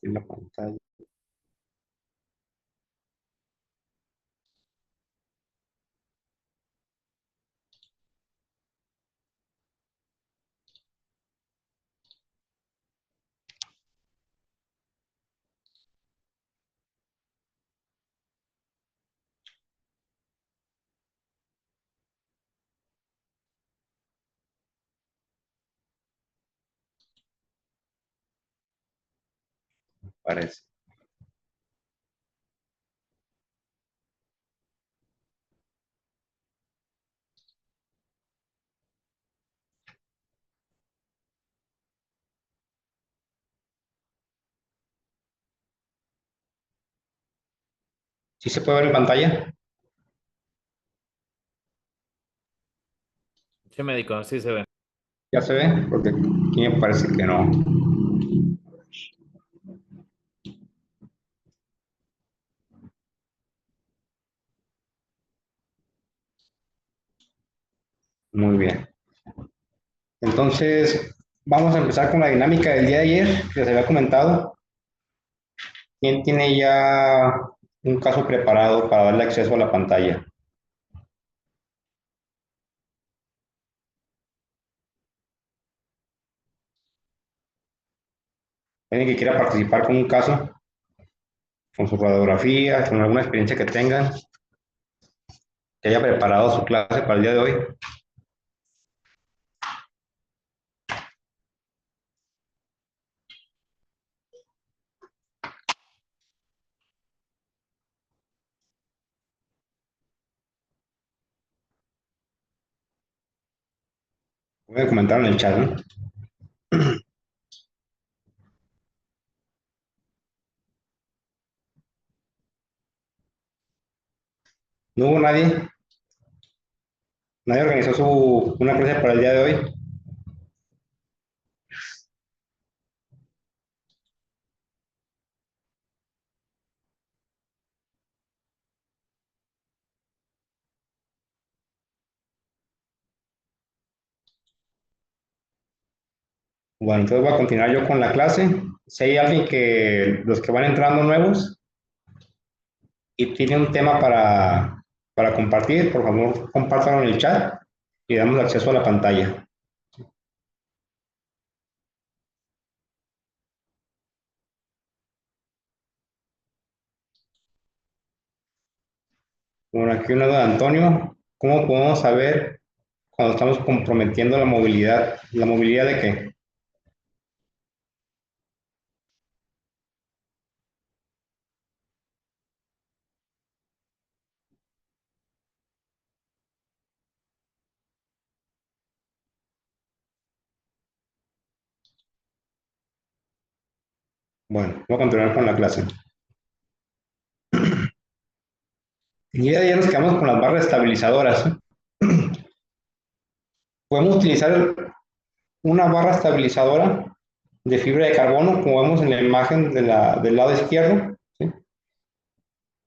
compartir la pantalla. Parece. ¿Sí se puede ver en pantalla? Sí, médico, sí se ve. ¿Ya se ve? Porque aquí me parece que no. Muy bien. Entonces, vamos a empezar con la dinámica del día de ayer, que les había comentado. ¿Quién tiene ya un caso preparado para darle acceso a la pantalla? ¿Alguien que quiera participar con un caso, con su radiografía, con alguna experiencia que tengan, que haya preparado su clase para el día de hoy? Pueden comentar en el chat, ¿no? ¿No hubo nadie? ¿Nadie organizó una clase para el día de hoy? Bueno, entonces voy a continuar yo con la clase. Si hay alguien los que van entrando nuevos y tiene un tema para compartir, por favor, compártanlo en el chat y damos acceso a la pantalla. Bueno, aquí una duda de Antonio. ¿Cómo podemos saber cuando estamos comprometiendo la movilidad? ¿La movilidad de qué? Bueno, voy a continuar con la clase. Y ya nos quedamos con las barras estabilizadoras. Podemos utilizar una barra estabilizadora de fibra de carbono, como vemos en la imagen del lado izquierdo. ¿Sí?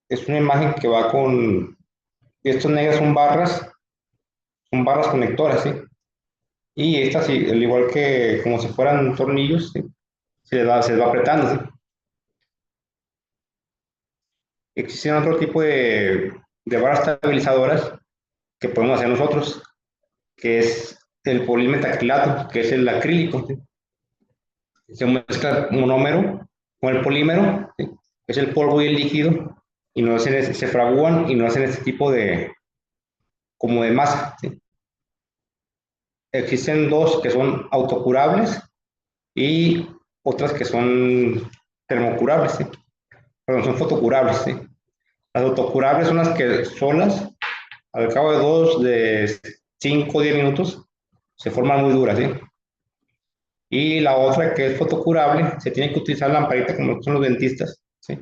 Es una imagen que va con, estos negras son barras conectoras, ¿sí? Y estas, sí, al igual que como si fueran tornillos, ¿sí? Se les va apretando, ¿sí? Existen otro tipo de barras estabilizadoras que podemos hacer nosotros, que es el polimetacrilato, que es el acrílico, ¿sí? Se mezcla monómero con el polímero, ¿sí? Es el polvo y el líquido, y no hacen, se fragúan y no hacen este tipo como de masa, ¿sí? Existen dos que son autocurables y otras que son termocurables, ¿sí? Perdón, son fotocurables, ¿sí? Las autocurables son las que solas, al cabo de 5 o 10 minutos, se forman muy duras, ¿sí? Y la otra que es fotocurable, se tiene que utilizar lamparita como son los dentistas, ¿sí?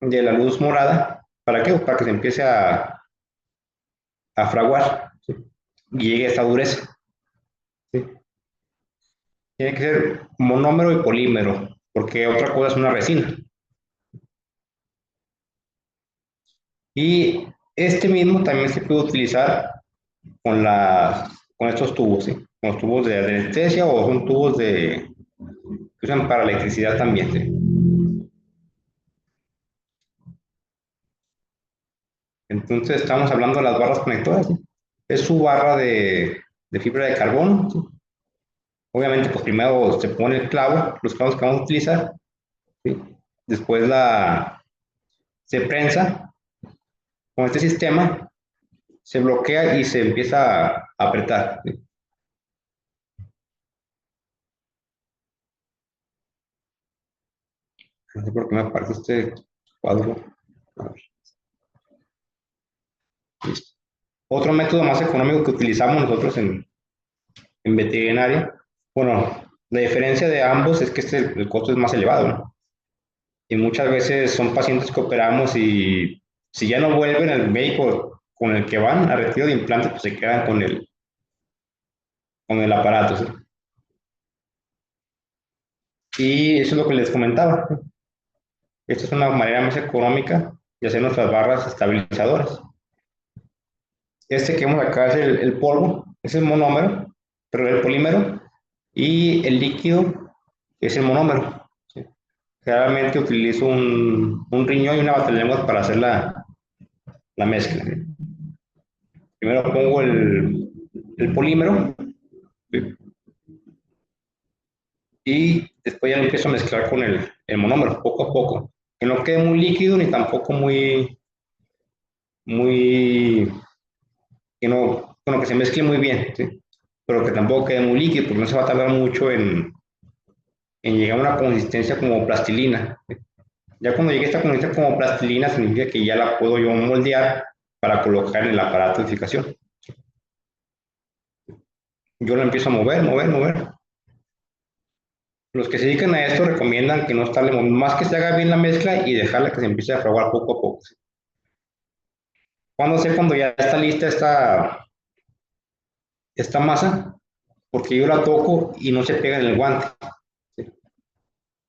De la luz morada. ¿Para qué? Pues para que se empiece a fraguar, ¿sí? Y llegue a esta dureza, ¿sí? Tiene que ser monómero y polímero, porque otra cosa es una resina. Y este mismo también se puede utilizar con estos tubos, ¿sí? Con los tubos de anestesia o son tubos que usan para electricidad también. ¿Sí? Entonces estamos hablando de las barras conectoras. ¿Sí? Es su barra de fibra de carbono. ¿Sí? Obviamente, pues primero se pone el clavo, los clavos que vamos a utilizar. ¿Sí? Después se prensa con este sistema, se bloquea y se empieza a apretar. ¿Sí? No sé por qué me aparece este cuadro. A ver, listo. Otro método más económico que utilizamos nosotros en veterinaria, bueno, la diferencia de ambos es que el costo es más elevado, ¿no? Y muchas veces son pacientes que operamos y si ya no vuelven al médico con el que van a retiro de implantes, pues se quedan con el aparato. ¿Sí? Y eso es lo que les comentaba. Esta es una manera más económica de hacer nuestras barras estabilizadoras. Este que vemos acá es el polvo, es el monómero, pero el polímero, y el líquido es el monómero. ¿Sí? Generalmente utilizo un riñón y una batalenguas para hacer la mezcla. ¿Sí? Primero pongo el polímero, ¿sí? Y después ya lo empiezo a mezclar con el monómero, poco a poco. Que no quede muy líquido ni tampoco muy, que no, bueno, que se mezcle muy bien, ¿sí? Pero que tampoco quede muy líquido, porque no se va a tardar mucho en llegar a una consistencia como plastilina. ¿Sí? Ya cuando llegue a esta consistencia como plastilina, significa que ya la puedo yo moldear para colocar en el aparato de fijación. Yo la empiezo a mover, mover, mover. Los que se dedican a esto recomiendan que no estarle moviendo, más que se haga bien la mezcla y dejarla que se empiece a fraguar poco a poco. ¿Cuándo sé cuando ya está lista esta masa? Porque yo la toco y no se pega en el guante. ¿Sí?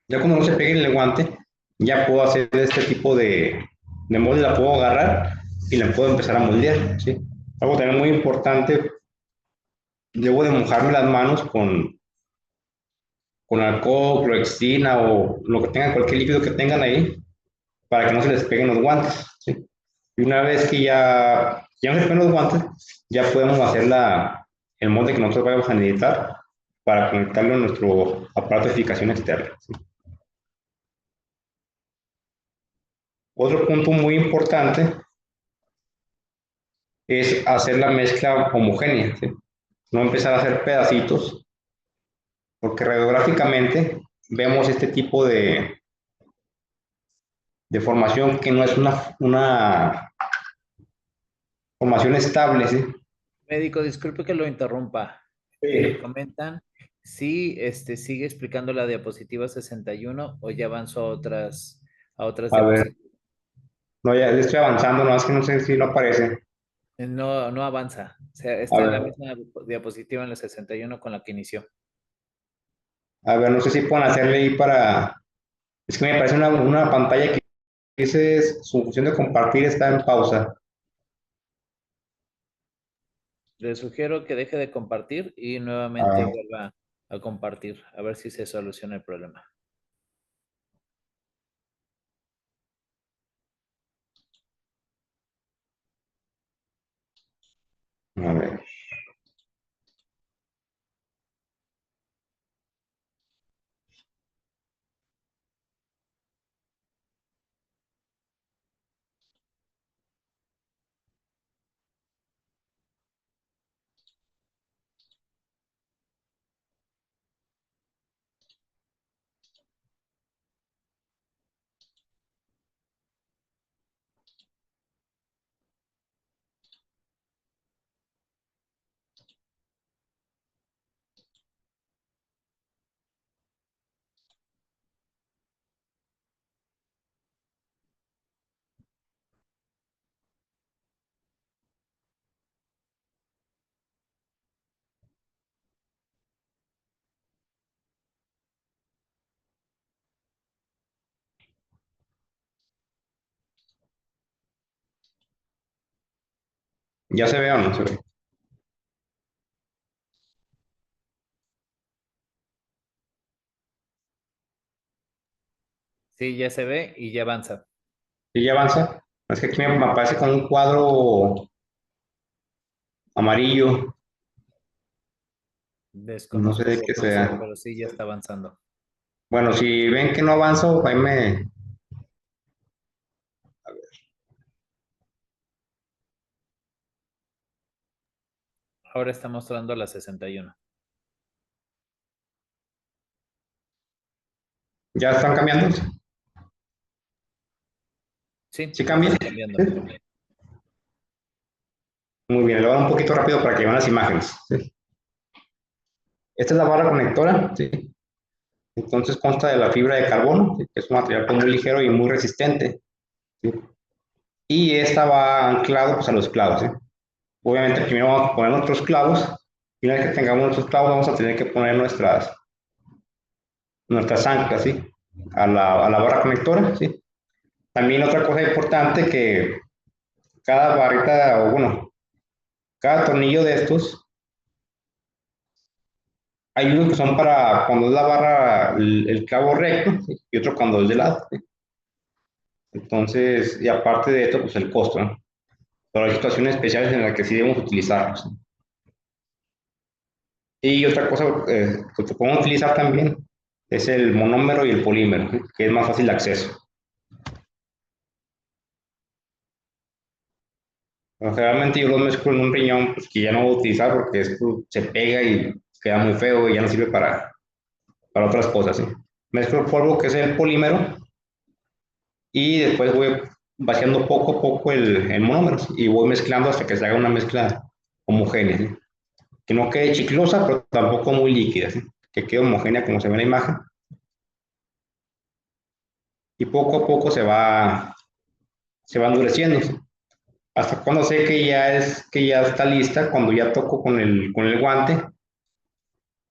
Ya cuando no se pega en el guante, ya puedo hacer este tipo de molde, la puedo agarrar y la puedo empezar a moldear. ¿Sí? Algo también muy importante, debo de mojarme las manos con alcohol, clorexina o lo que tengan, cualquier líquido que tengan ahí, para que no se les peguen los guantes. ¿Sí? Y una vez que ya no se peguen los guantes, ya podemos hacer el molde que nosotros vamos a necesitar para conectarlo a nuestro aparato de fijación externa. ¿Sí? Otro punto muy importante es hacer la mezcla homogénea, ¿sí? No empezar a hacer pedacitos, porque radiográficamente vemos este tipo de formación que no es una formación estable. ¿Sí? Médico, disculpe que lo interrumpa. Sí. Comentan si sigue explicando la diapositiva 61 o ya avanzó a otras A ver, diapositivas. no, ya estoy avanzando, no es que no sé si no aparece. No, no avanza. O sea, A está en la ver, misma diapositiva en la 61 con la que inició. a ver, no sé si pueden hacerle ahí para. Es que me parece una pantalla que dice su función de compartir está en pausa. Le sugiero que deje de compartir y A nuevamente ver, vuelva a compartir, a ver si se soluciona el problema. a ver. ¿Ya se ve o no se ve? Sí, ya se ve y ya avanza. ¿Y ya avanza? Es que aquí me aparece con un cuadro amarillo, no sé Desconozco de qué qué concepto, sea. pero sí, ya está avanzando. Bueno, si ven que no avanzo, ahí me... Ahora está mostrando la 61. ¿Ya están cambiando? Sí, ¿Sí ya cambian? están Sí. cambiando. Muy bien, le voy a dar un poquito rápido para que vean las imágenes. ¿Sí? Esta es la barra conectora, ¿sí? Entonces consta de la fibra de carbono, ¿sí? Que es un material muy ligero y muy resistente. ¿Sí? Y esta va anclado pues, a los clavos. ¿Sí? Obviamente primero vamos a poner nuestros clavos, y una vez que tengamos nuestros clavos vamos a tener que poner nuestras anclas, ¿sí? A la barra conectora, ¿sí? También otra cosa importante que cada barrita, o bueno, cada tornillo de estos, hay unos que son para cuando es la barra, el clavo recto, ¿sí? Y otro cuando es de lado, ¿sí? Entonces, y aparte de esto, pues el costo, ¿no? Pero hay situaciones especiales en las que sí debemos utilizarlos, ¿no? Y otra cosa que podemos utilizar también es el monómero y el polímero, ¿sí? Que es más fácil de acceso. Pero generalmente yo los mezclo en un riñón pues, que ya no voy a utilizar porque esto se pega y queda muy feo y ya no sirve para otras cosas, ¿sí? Mezclo el polvo que es el polímero y después voy vaciando poco a poco el monómero, ¿sí? Y voy mezclando hasta que se haga una mezcla homogénea, ¿sí? Que no quede chiclosa, pero tampoco muy líquida, ¿sí? Que quede homogénea como se ve en la imagen. Y poco a poco se va endureciendo, ¿sí? Hasta cuando sé que ya está lista, cuando ya toco con el guante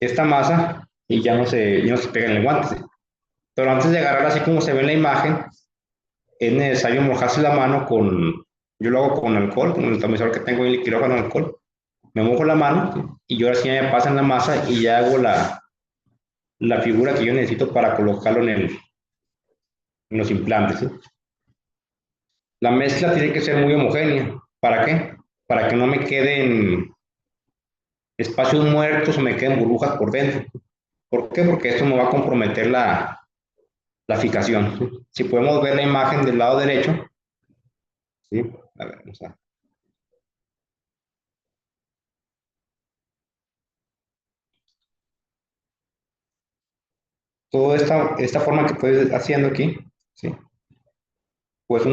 esta masa y ya no se pega en el guante, ¿sí? Pero antes de agarrar así como se ve en la imagen, es necesario mojarse la mano yo lo hago con alcohol, con el tamizador que tengo en el quirófano de alcohol. Me mojo la mano, ¿sí? Y yo ahora sí me pasan la masa y ya hago la figura que yo necesito para colocarlo en los implantes, ¿sí? La mezcla tiene que ser muy homogénea. ¿Para qué? Para que no me queden espacios muertos o me queden burbujas por dentro. ¿Por qué? Porque esto me va a comprometer la fijación, ¿sí? Si podemos ver la imagen del lado derecho, ¿sí? A ver, vamos a... Toda esta forma que puedes haciendo aquí, ¿sí? Pues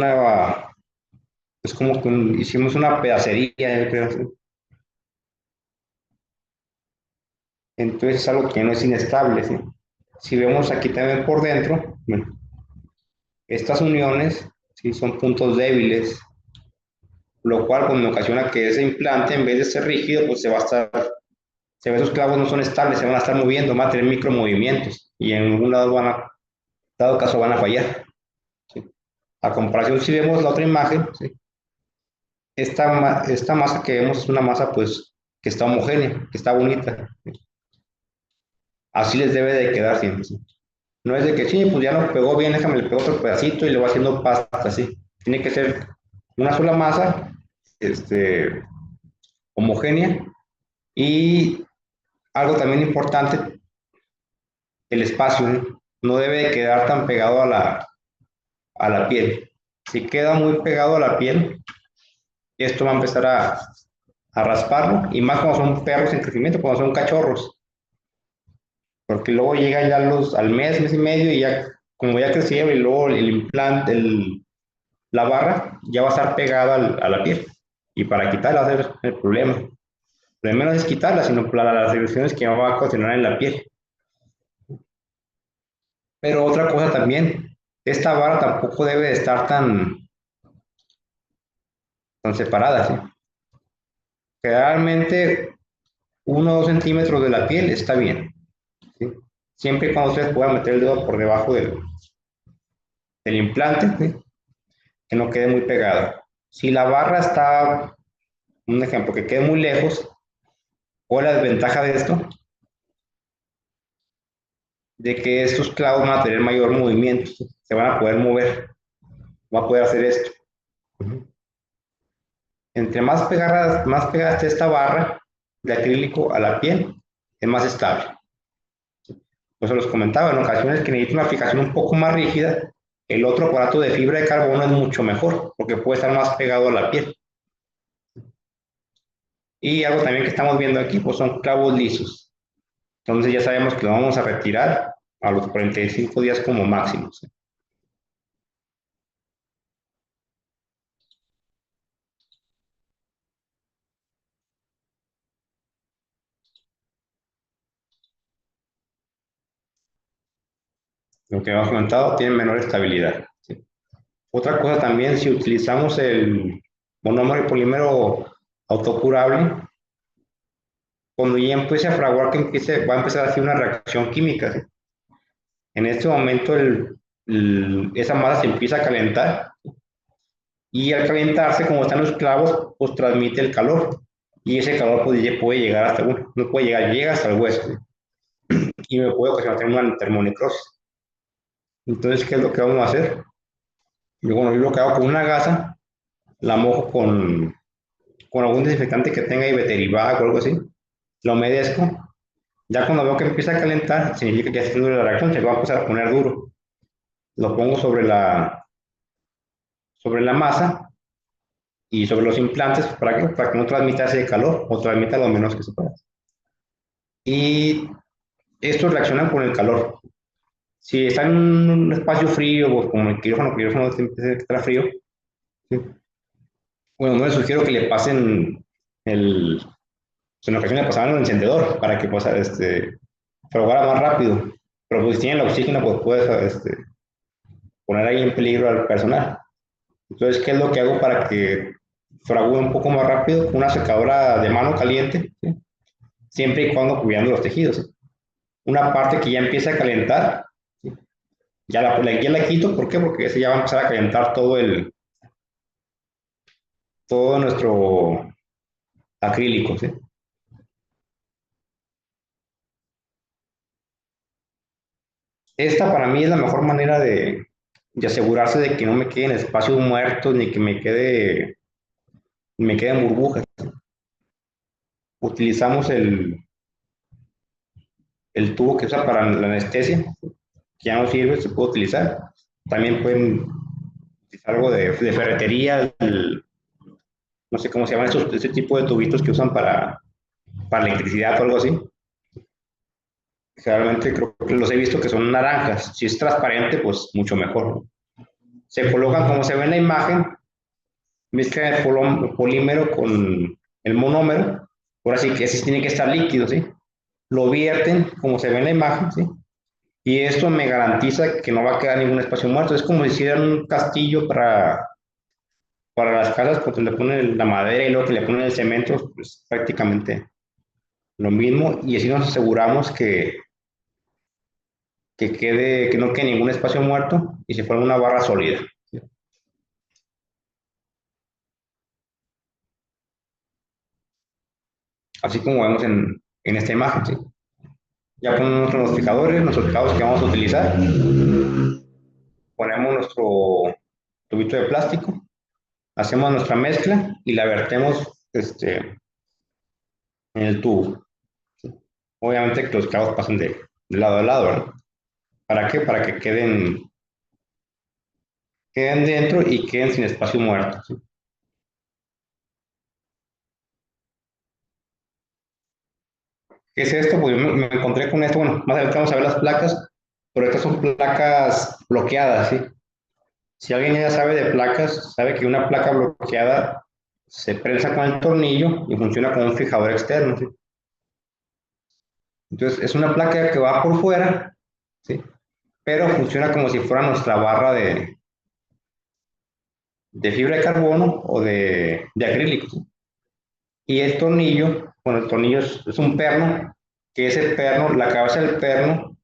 es como que hicimos una pedacería, yo creo, ¿sí? Entonces es algo que no es inestable, ¿sí? Si vemos aquí también por dentro, bueno, estas uniones, ¿sí? Son puntos débiles, lo cual pues, me ocasiona que ese implante, en vez de ser rígido, pues se ve esos clavos no son estables, se van a estar moviendo, van a tener micromovimientos y en algún lado dado caso van a fallar, ¿sí? A comparación, si vemos la otra imagen, ¿sí? Esta masa que vemos es una masa pues que está homogénea, que está bonita, ¿sí? Así les debe de quedar siempre, ¿sí? No es de que sí, pues ya no pegó bien, déjame le pego otro pedacito y le voy haciendo pasta, así. Tiene que ser una sola masa, este, homogénea. Y algo también importante, el espacio, ¿no? No debe de quedar tan pegado a la piel. Si queda muy pegado a la piel, esto va a empezar a rasparlo, y más cuando son perros en crecimiento, cuando son cachorros, porque luego llega ya al mes y medio, y ya, como ya crecieron, y luego el implante, la barra, ya va a estar pegada a la piel, y para quitarla va a ser el problema. Lo menos es quitarla, sino las reacciones que va a ocasionar en la piel. Pero otra cosa también, esta barra tampoco debe de estar tan separada, ¿sí? Generalmente 1 o 2 centímetros de la piel está bien, ¿sí? Siempre y cuando ustedes puedan meter el dedo por debajo del implante, ¿sí? Que no quede muy pegado. Si la barra está, un ejemplo, que quede muy lejos, o la desventaja de esto, de que estos clavos van a tener mayor movimiento, ¿sí? Se van a poder mover, va a poder hacer esto. Entre más pegada esté esta barra de acrílico a la piel, es más estable. Por eso los comentaba, en ocasiones que necesita una fijación un poco más rígida, el otro aparato de fibra de carbono es mucho mejor, porque puede estar más pegado a la piel. Y algo también que estamos viendo aquí, pues son clavos lisos. Entonces ya sabemos que lo vamos a retirar a los 45 días como máximo. ¿Sí? Lo que hemos comentado tiene menor estabilidad. ¿Sí? Otra cosa también, si utilizamos el monómero y polímero autocurable, cuando ya empiece a fraguar, va a empezar a hacer una reacción química. ¿Sí? En este momento esa masa se empieza a calentar y al calentarse, como están los clavos, pues transmite el calor y ese calor puede llegar hasta uno, no puede llegar, llega hasta el hueso, ¿sí? Y me puede ocasionar una termonecrosis. Entonces, ¿qué es lo que vamos a hacer? Yo lo que hago con una gasa, la mojo con algún desinfectante que tenga Ibeterivac o algo así, lo humedezco. Ya cuando veo que empieza a calentar, significa que ya está haciendo la reacción, se va a empezar a poner duro. Lo pongo sobre la masa y sobre los implantes para que no transmita ese calor o transmita lo menos que se pueda. Y estos reaccionan con el calor. Si está en un espacio frío, pues como el quirófano siempre está frío, ¿sí? Bueno, no les sugiero que le pasen el, en ocasiones le pasaban el encendedor para que pues, probara más rápido. Pero pues si tienen el oxígeno, pues puedes poner ahí en peligro al personal. Entonces, ¿qué es lo que hago para que fragüe un poco más rápido? Una secadora de mano caliente, ¿sí? Siempre y cuando cuidando los tejidos. ¿Sí? Una parte que ya empieza a calentar, ¿sí? Ya la quito, ¿por qué? Porque ese ya va a empezar a calentar todo nuestro acrílico. ¿Sí? Esta para mí es la mejor manera de asegurarse de que no me queden espacios muertos ni que me queden burbujas. Utilizamos el tubo que usa para la anestesia, que ya no sirve, se puede utilizar. También pueden utilizar algo de ferretería, no sé cómo se llaman ese tipo de tubitos que usan para electricidad o algo así. Generalmente creo que los he visto que son naranjas. Si es transparente, pues mucho mejor. Se colocan como se ve en la imagen, mezclan el polímero con el monómero. Ahora sí que ese tiene que estar líquido, ¿sí? Lo vierten como se ve en la imagen, ¿sí? Y esto me garantiza que no va a quedar ningún espacio muerto. Es como si hicieran un castillo para las casas, cuando le ponen la madera y luego que le ponen el cemento, pues prácticamente lo mismo. Y así nos aseguramos que no quede ningún espacio muerto y se forme una barra sólida. Así como vemos en esta imagen, ¿sí? Ya ponemos nuestros fijados que vamos a utilizar. Ponemos nuestro tubito de plástico, hacemos nuestra mezcla y la vertemos en el tubo. Obviamente que los clavos pasen de lado a lado, ¿no? ¿Para qué? Para que queden dentro y queden sin espacio muerto. ¿Sí? ¿Qué es esto? Pues yo me encontré con esto, bueno, más adelante vamos a ver las placas, pero estas son placas bloqueadas, ¿sí? Si alguien ya sabe de placas, sabe que una placa bloqueada se prensa con el tornillo y funciona como un fijador externo, ¿sí? Entonces, es una placa que va por fuera, ¿sí? Pero funciona como si fuera nuestra barra de fibra de carbono o de acrílico, ¿sí? Y el tornillo, bueno, el tornillo es un perno, que ese perno, la cabeza del perno,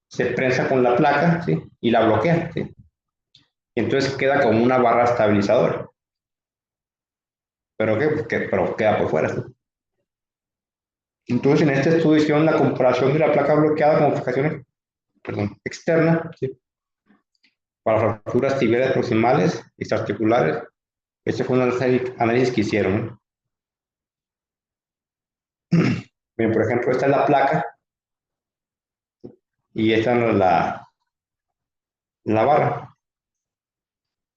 se prensa con la placa, ¿sí? Y la bloquea, ¿sí? Y entonces queda como una barra estabilizadora. ¿Pero qué? Pero queda por fuera, ¿sí? Entonces, en este estudio hicieron la comparación de la placa bloqueada con fijaciones perdón, externa, ¿sí? Para fracturas tibiales proximales, extraarticulares. Este fue un análisis que hicieron, ¿no? Bien, por ejemplo, esta es la placa y esta es la barra.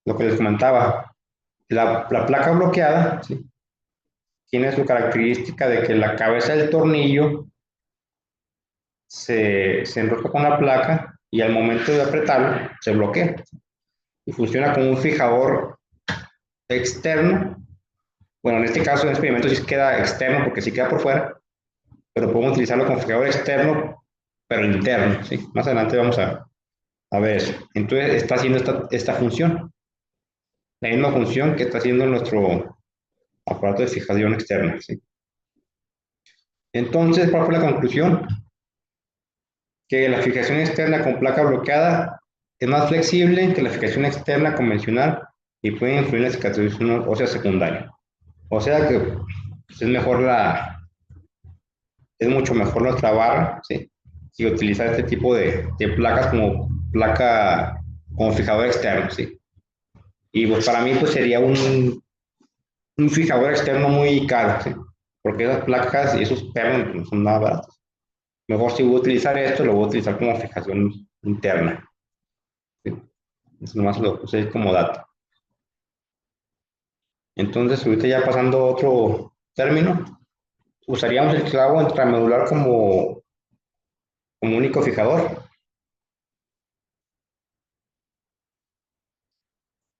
Lo que les comentaba, la placa bloqueada, ¿sí? Tiene su característica de que la cabeza del tornillo se enrosca con la placa y al momento de apretarlo se bloquea y funciona como un fijador externo. Bueno, en este caso, en el experimento sí queda externo porque sí queda por fuera, pero podemos utilizarlo como fijador externo, pero interno, ¿sí? Más adelante vamos a ver eso. Entonces está haciendo esta función, la misma función que está haciendo nuestro aparato de fijación externa, ¿sí? Entonces, ¿cuál fue la conclusión? Que la fijación externa con placa bloqueada es más flexible que la fijación externa convencional y puede influir en la cicatrización ósea secundaria. O sea que pues, es mucho mejor nuestra barra, ¿sí? Si utilizar este tipo de placas como placa como fijador externo, ¿sí? Y pues para mí pues sería un fijador externo muy caro, ¿sí? Porque esas placas y esos pernos no son nada baratos. Mejor si voy a utilizar esto, lo voy a utilizar como fijación interna, ¿sí? Eso nomás lo puse como dato. Entonces, ahorita ya pasando a otro término, usaríamos el clavo intramedular como único fijador.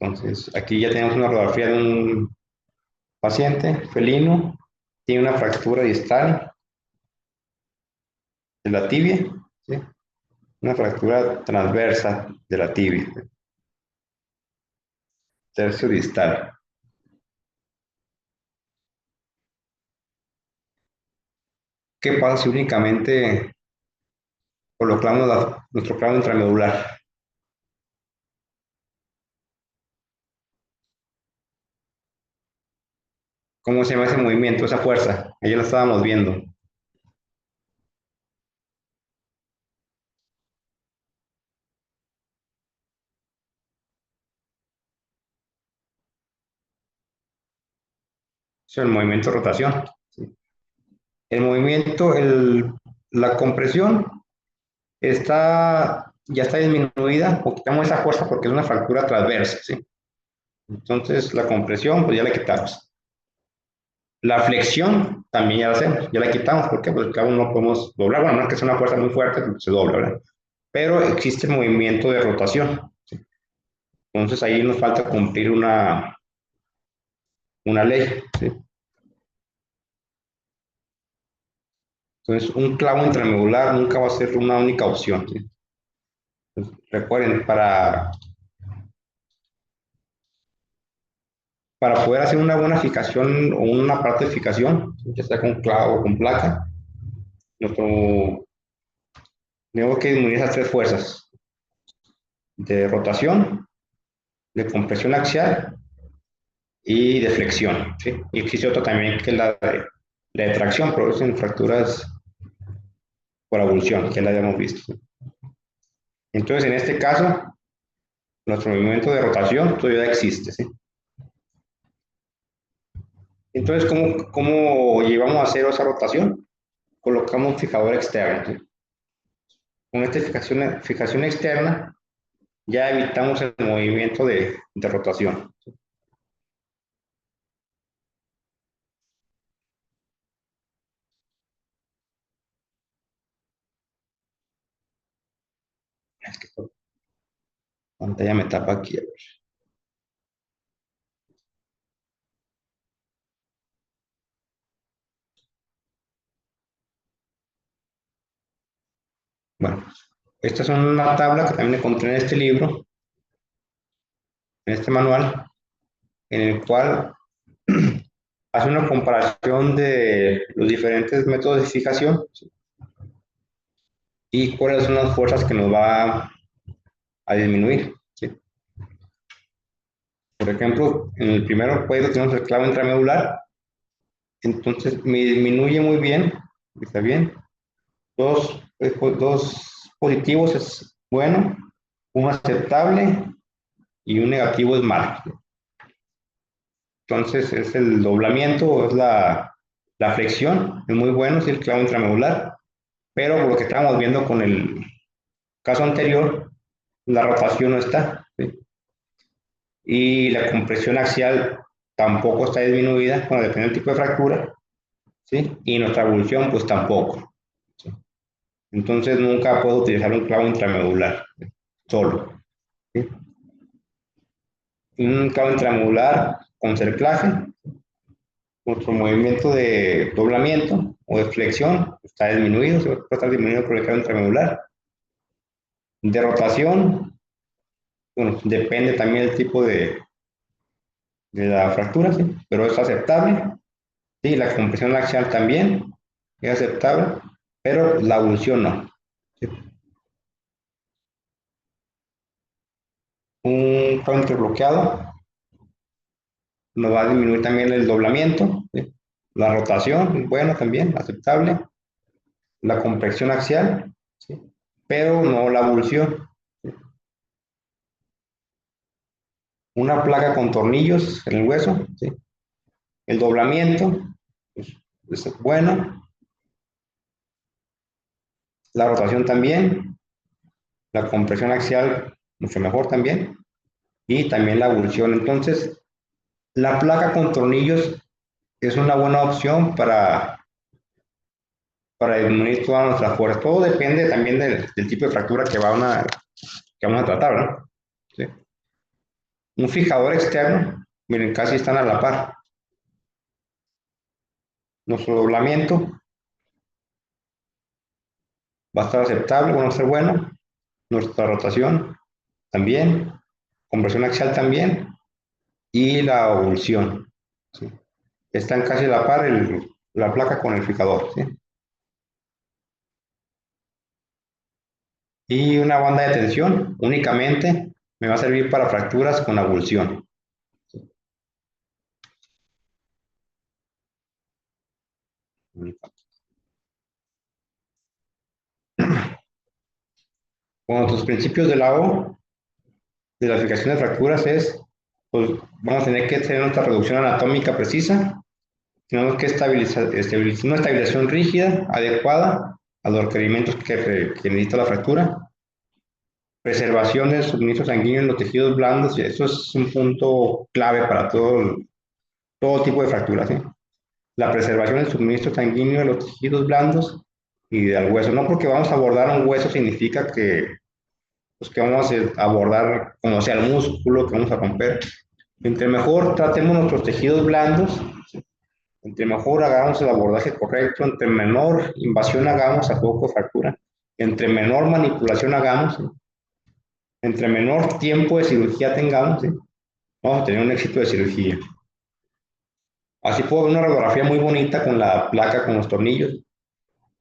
Entonces, aquí ya tenemos una radiografía de un paciente felino, tiene una fractura distal de la tibia, ¿sí? Una fractura transversa de la tibia, tercio distal. ¿Qué pasa si únicamente colocamos nuestro clavo intramedular? ¿Cómo se llama ese movimiento, esa fuerza? Ayer lo estábamos viendo. Es el movimiento de rotación, ¿sí? El movimiento, la compresión ya está disminuida, o quitamos esa fuerza porque es una fractura transversa, ¿sí? Entonces la compresión, pues ya la quitamos. La flexión también ya la hacemos, ya la quitamos, porque pues claro, no podemos doblar, bueno, no es que sea una fuerza muy fuerte, pues, se dobla, ¿verdad? Pero existe el movimiento de rotación, ¿sí? Entonces ahí nos falta cumplir una ley, ¿sí? Entonces un clavo intramedular nunca va a ser una única opción, ¿sí? Entonces, recuerden, para poder hacer una buena fijación o una parte de fijación, ya sea con clavo o con placa, nosotros tenemos que disminuir esas tres fuerzas de rotación, de compresión axial y de flexión, ¿sí? Y existe otra también que es la de tracción, pero es en fracturas por abulsión, que la habíamos visto, ¿sí? Entonces, en este caso, nuestro movimiento de rotación todavía existe, ¿sí? Entonces, ¿cómo llevamos a cero esa rotación? Colocamos un fijador externo, ¿sí? Con esta fijación externa ya evitamos el movimiento de rotación. Es que esta pantalla me tapa aquí. A ver. Bueno, esta es una tabla que también encontré en este libro, en este manual, en el cual hace una comparación de los diferentes métodos de fijación, ¿sí? Y cuáles son las fuerzas que nos va a disminuir, ¿sí? Por ejemplo, en el primero cuadro tenemos el clavo intramedular, entonces me disminuye muy bien, está bien, dos positivos es bueno, un aceptable y un negativo es malo. Entonces es el doblamiento, es la flexión, es muy bueno, es el clavo intramedular, pero por lo que estábamos viendo con el caso anterior, la rotación no está, ¿sí? Y la compresión axial tampoco está disminuida, bueno, depende del tipo de fractura, ¿sí? Y nuestra evolución pues tampoco, ¿sí? Entonces nunca puedo utilizar un clavo intramedular, ¿sí? Solo, ¿sí? Un clavo intramedular con cerclaje, nuestro movimiento de doblamiento o de flexión está disminuido, se va a estar disminuido por el clavo intramedular. De rotación, bueno, depende también del tipo de la fractura, ¿sí? Pero es aceptable. Sí, la compresión axial también es aceptable, pero la abulsión no. ¿Sí? Un puente bloqueado nos va a disminuir también el doblamiento, ¿sí? La rotación, bueno, también aceptable. La compresión axial, ¿sí? Pero no la abulsión. ¿Sí? Una placa con tornillos en el hueso, ¿sí? El doblamiento, pues, es bueno. La rotación también. La compresión axial, mucho mejor también. Y también la abulsión. Entonces, la placa con tornillos es una buena opción para disminuir toda nuestra fuerza. Todo depende también del tipo de fractura que vamos a tratar, ¿no? ¿Sí? Un fijador externo, miren, casi están a la par. Nuestro doblamiento va a estar aceptable, va a ser bueno. Nuestra rotación también. Compresión axial también. Y la abulsión, ¿sí? Están casi a la par la placa con el fijador, ¿sí? Y una banda de tensión únicamente me va a servir para fracturas con abulsión. Bueno, los principios de la O, de la fijación de fracturas es, pues vamos a tener que tener nuestra reducción anatómica precisa, tenemos que estabilizar una estabilización rígida, adecuada a los requerimientos que necesita la fractura, preservación del suministro sanguíneo en los tejidos blandos, y eso es un punto clave para todo tipo de fracturas, ¿sí? La preservación del suministro sanguíneo de los tejidos blandos y del hueso. No porque vamos a abordar un hueso significa pues, que vamos a abordar como sea el músculo, que vamos a romper. Entre mejor tratemos nuestros tejidos blandos, entre mejor hagamos el abordaje correcto, entre menor invasión hagamos a poco fractura, entre menor manipulación hagamos, ¿sí? Entre menor tiempo de cirugía tengamos, ¿sí? Vamos a tener un éxito de cirugía. Así puedo ver una radiografía muy bonita con la placa, con los tornillos,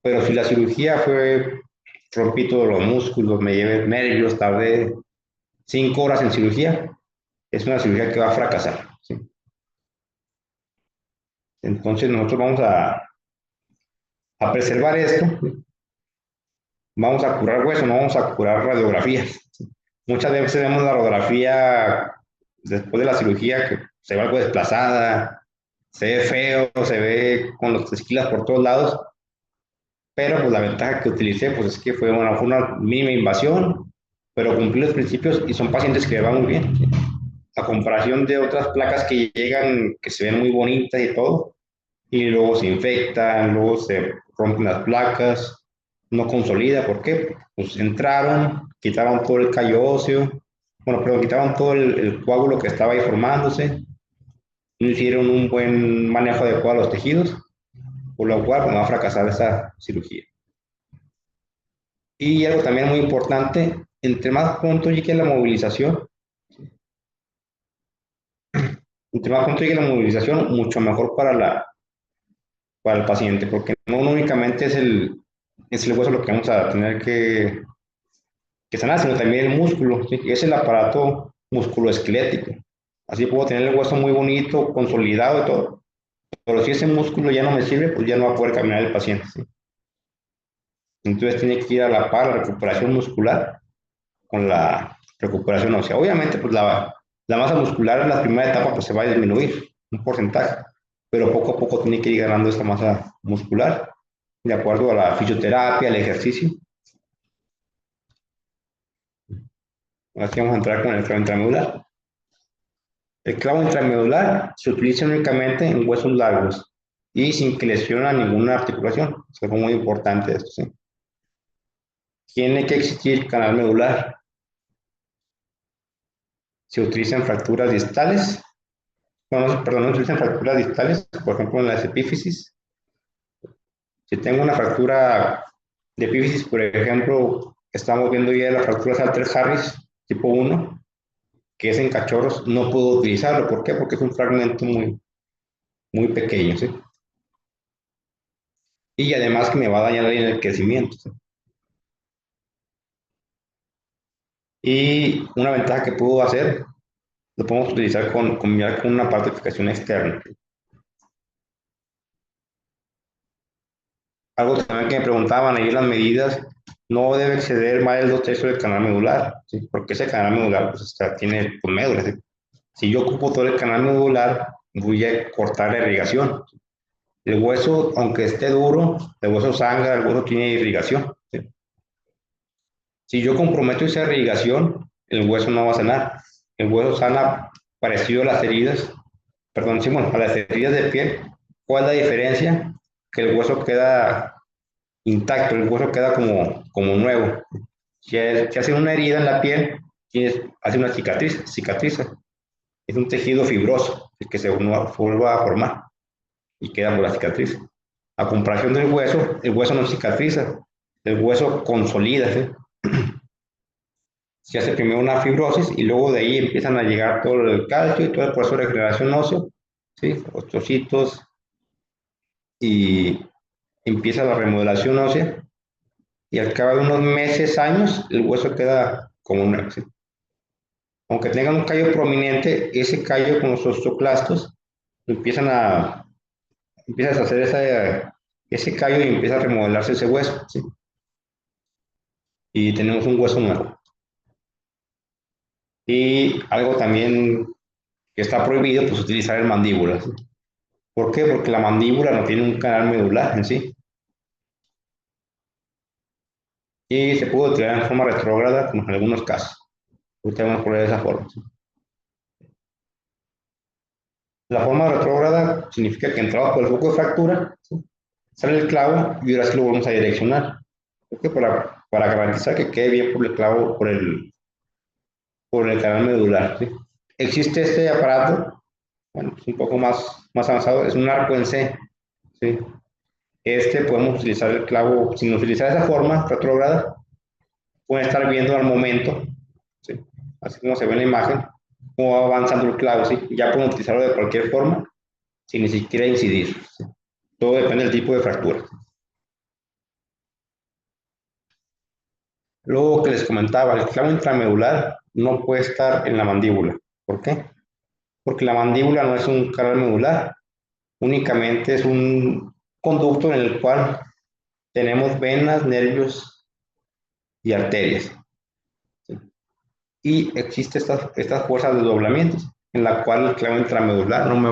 pero si la cirugía fue, rompí todos los músculos, me llevé nervios, tardé 5 horas en cirugía, es una cirugía que va a fracasar, ¿sí? Entonces nosotros vamos a preservar esto, vamos a curar hueso, no vamos a curar radiografías. ¿Sí? Muchas veces vemos la radiografía después de la cirugía que se ve algo desplazada, se ve feo, se ve con los esquilas por todos lados, pero pues la ventaja que utilicé pues es que fue una mínima invasión, pero cumplí los principios y son pacientes que van muy bien. ¿Sí? A comparación de otras placas que llegan, que se ven muy bonitas y todo, y luego se infectan, luego se rompen las placas, no consolida, ¿por qué? Pues entraron, quitaron todo el callo óseo, bueno, pero quitaron todo el coágulo que estaba ahí formándose, no hicieron un buen manejo adecuado de los tejidos, por lo cual pues, va a fracasar esa cirugía. Y algo también muy importante, entre más pronto llegue la movilización, entre más pronto llegue la movilización, mucho mejor para el paciente, porque no únicamente es el hueso lo que vamos a tener que sanar, sino también el músculo, ¿sí? Es el aparato musculoesquelético. Así puedo tener el hueso muy bonito, consolidado y todo, pero si ese músculo ya no me sirve, pues ya no va a poder caminar el paciente, ¿sí? Entonces tiene que ir a la par la recuperación muscular con la recuperación ósea. Obviamente, pues la masa muscular en la primera etapa pues se va a disminuir un porcentaje, pero poco a poco tiene que ir ganando esa masa muscular de acuerdo a la fisioterapia, al ejercicio. Aquí vamos a entrar con el clavo intramedular. El clavo intramedular se utiliza únicamente en huesos largos y sin que lesione a ninguna articulación. Es algo muy importante esto, ¿sí? Tiene que existir canal medular. Se utilizan fracturas distales. Bueno, perdón, no se utilizan fracturas distales, por ejemplo, en las epífisis. Si tengo una fractura de epífisis, por ejemplo, estamos viendo ya la fractura Salter-Harris tipo 1, que es en cachorros, no puedo utilizarlo. ¿Por qué? Porque es un fragmento muy pequeño, ¿sí? Y además que me va a dañar en el crecimiento, ¿sí? Y una ventaja que puedo hacer, lo podemos utilizar con una partificación externa. Algo también que me preguntaban ahí las medidas, no debe exceder más del 2/3 del canal medular, ¿sí? Porque ese canal medular pues, tiene pues, médula, ¿sí? Si yo ocupo todo el canal medular, voy a cortar la irrigación. El hueso, aunque esté duro, el hueso sangra, el hueso tiene irrigación, ¿sí? Si yo comprometo esa irrigación, el hueso no va a sanar. El hueso sana parecido a las heridas, perdón, sí, bueno, a las heridas de piel. ¿Cuál es la diferencia? Que el hueso queda intacto, el hueso queda como nuevo. Si hace una herida en la piel, hace una cicatriz. Es un tejido fibroso que se vuelve a formar y queda por la cicatriz. A comparación del hueso, el hueso no cicatriza, el hueso consolida, ¿sí? Se hace primero una fibrosis y luego de ahí empiezan a llegar todo el calcio y todo el proceso de regeneración óseo, ¿sí? Osteocitos y empieza la remodelación ósea y al cabo de unos meses, años, el hueso queda como un, ¿sí? Aunque tenga un callo prominente, ese callo con los osteoclastos empiezas a hacer ese callo y empieza a remodelarse ese hueso, ¿sí? Y tenemos un hueso nuevo. Y algo también que está prohibido, pues utilizar el mandíbula, ¿sí? ¿Por qué? Porque la mandíbula no tiene un canal medular en sí. Y se puede utilizar en forma retrógrada, como en algunos casos. Ahorita vamos a poner de esa forma, ¿sí? La forma retrógrada significa que entramos por el foco de fractura, ¿sí? Sale el clavo y ahora sí lo volvemos a direccionar. ¿Por qué? Para garantizar que quede bien por el clavo, por el canal medular, ¿sí? Existe este aparato, bueno, es un poco más avanzado, es un arco en C, ¿sí? Podemos utilizar el clavo, sin utilizar esa forma retrógrada, pueden estar viendo al momento, ¿sí? Así como se ve en la imagen, cómo va avanzando el clavo, ¿sí? Ya pueden utilizarlo de cualquier forma, sin ni siquiera incidir, ¿sí? Todo depende del tipo de fractura. Luego que les comentaba, el clavo intramedular no puede estar en la mandíbula. ¿Por qué? Porque la mandíbula no es un canal medular, únicamente es un conducto en el cual tenemos venas, nervios y arterias, ¿sí? Y existen estas fuerzas de doblamiento, en la cual el clavo intramedular no me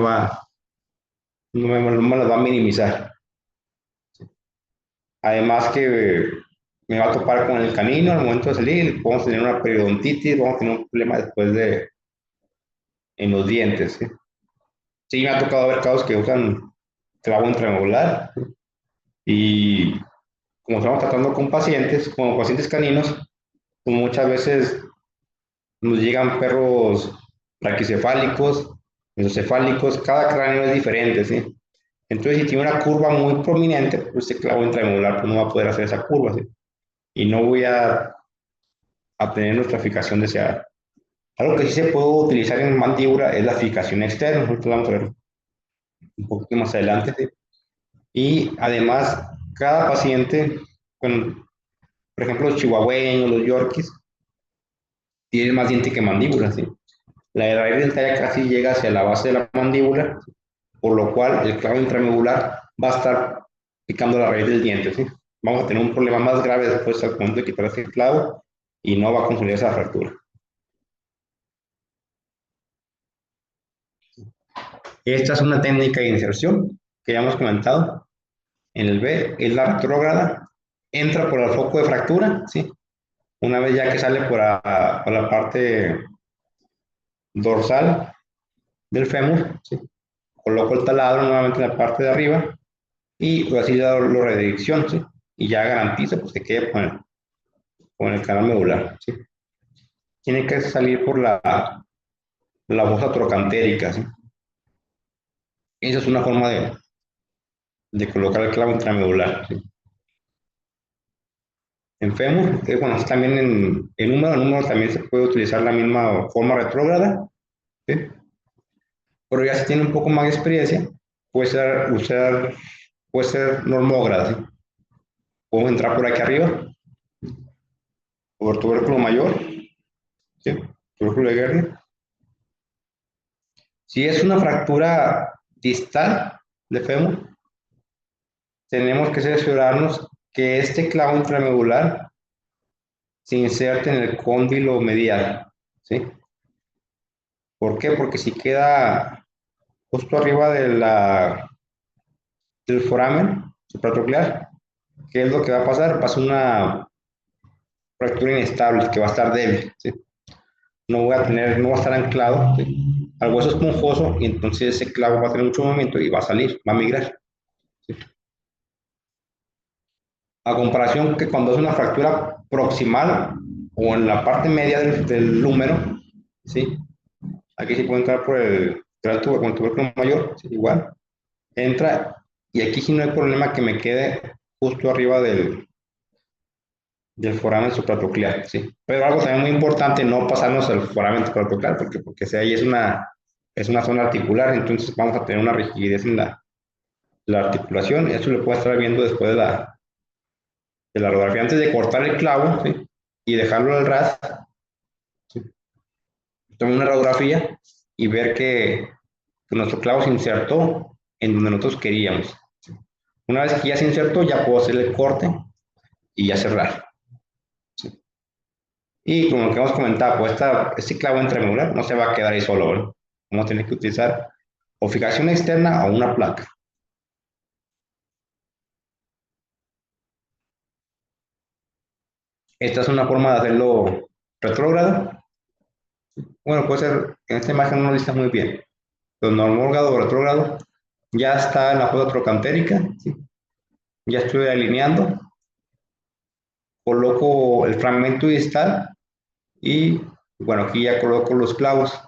las va a minimizar. Además que me va a topar con el canino al momento de salir, vamos a tener una periodontitis, vamos a tener un problema después en los dientes, ¿sí? Sí, me ha tocado ver casos que usan clavo intramedular y como estamos tratando con pacientes, como pacientes caninos, pues muchas veces nos llegan perros braquicefálicos, mesocefálicos, cada cráneo es diferente, ¿sí? Entonces, si tiene una curva muy prominente, pues este clavo intramedular pues no va a poder hacer esa curva, ¿sí? Y no voy a tener nuestra fijación deseada. Algo que sí se puede utilizar en mandíbula es la fijación externa, nosotros vamos a ver un poquito más adelante, ¿sí? Y además, cada paciente, bueno, por ejemplo, los chihuahueños, los yorkies, tienen más diente que mandíbula, ¿sí? La raíz dentaria casi llega hacia la base de la mandíbula, por lo cual el clavo intramedular va a estar picando la raíz del diente, ¿sí? vamos a tener un problema más grave después al momento de quitar ese clavo y no va a consolidar esa fractura. Esta es una técnica de inserción que ya hemos comentado. En el B es la retrógrada, entra por el foco de fractura, ¿sí? Una vez ya que sale por la parte dorsal del fémur, ¿sí? Coloco el taladro nuevamente en la parte de arriba y pues así lo redirección, ¿sí? Y ya garantizo pues, que quede con el canal medular, ¿sí? Tiene que salir por la fosa trocantérica, ¿sí? Esa es una forma de colocar el clavo intramedular, ¿sí? En fémur, bueno, también en húmero también se puede utilizar la misma forma retrógrada, ¿sí? Pero ya si tiene un poco más de experiencia, puede ser normógrada, ¿sí? Puedo entrar por aquí arriba, por tubérculo mayor, ¿sí? Tubérculo de Gerner. Si es una fractura distal de fémur, tenemos que cerciorarnos que este clavo intramedular se inserte en el cóndilo medial, ¿sí? ¿Por qué? Porque si queda justo arriba del foramen supratronclear, ¿qué es lo que va a pasar? Va a ser una fractura inestable, que va a estar débil, ¿sí? No va a estar anclado, ¿sí? Al hueso esponjoso y entonces ese clavo va a tener mucho movimiento y va a salir, va a migrar, ¿sí? A comparación que cuando es una fractura proximal o en la parte media del húmero, ¿sí? Aquí se puede entrar por con el tubérculo mayor, ¿sí? Igual, entra y aquí sí no hay problema que me quede justo arriba del foramen supratronclear, ¿sí? Pero algo también muy importante, no pasarnos al foramen supratronclear, porque si ahí es una zona articular, entonces vamos a tener una rigidez en la articulación, y eso lo puedo estar viendo después de la radiografía, antes de cortar el clavo, ¿sí? Y dejarlo al ras, ¿sí? Tomar una radiografía y ver que nuestro clavo se insertó en donde nosotros queríamos, ¿sí? Una vez que ya se insertó, ya puedo hacer el corte y ya cerrar, ¿sí? Y como que hemos comentado, pues este clavo intramedular no se va a quedar ahí solo, ¿no? Vamos a tener que utilizar o fijación externa o una placa. Esta es una forma de hacerlo retrógrado. Bueno, puede ser, en esta imagen no lo dice muy bien. Pero normógrado o retrógrado ya está en la fosa trocantérica, ¿sí? Ya estoy alineando, coloco el fragmento distal y bueno, aquí ya coloco los clavos.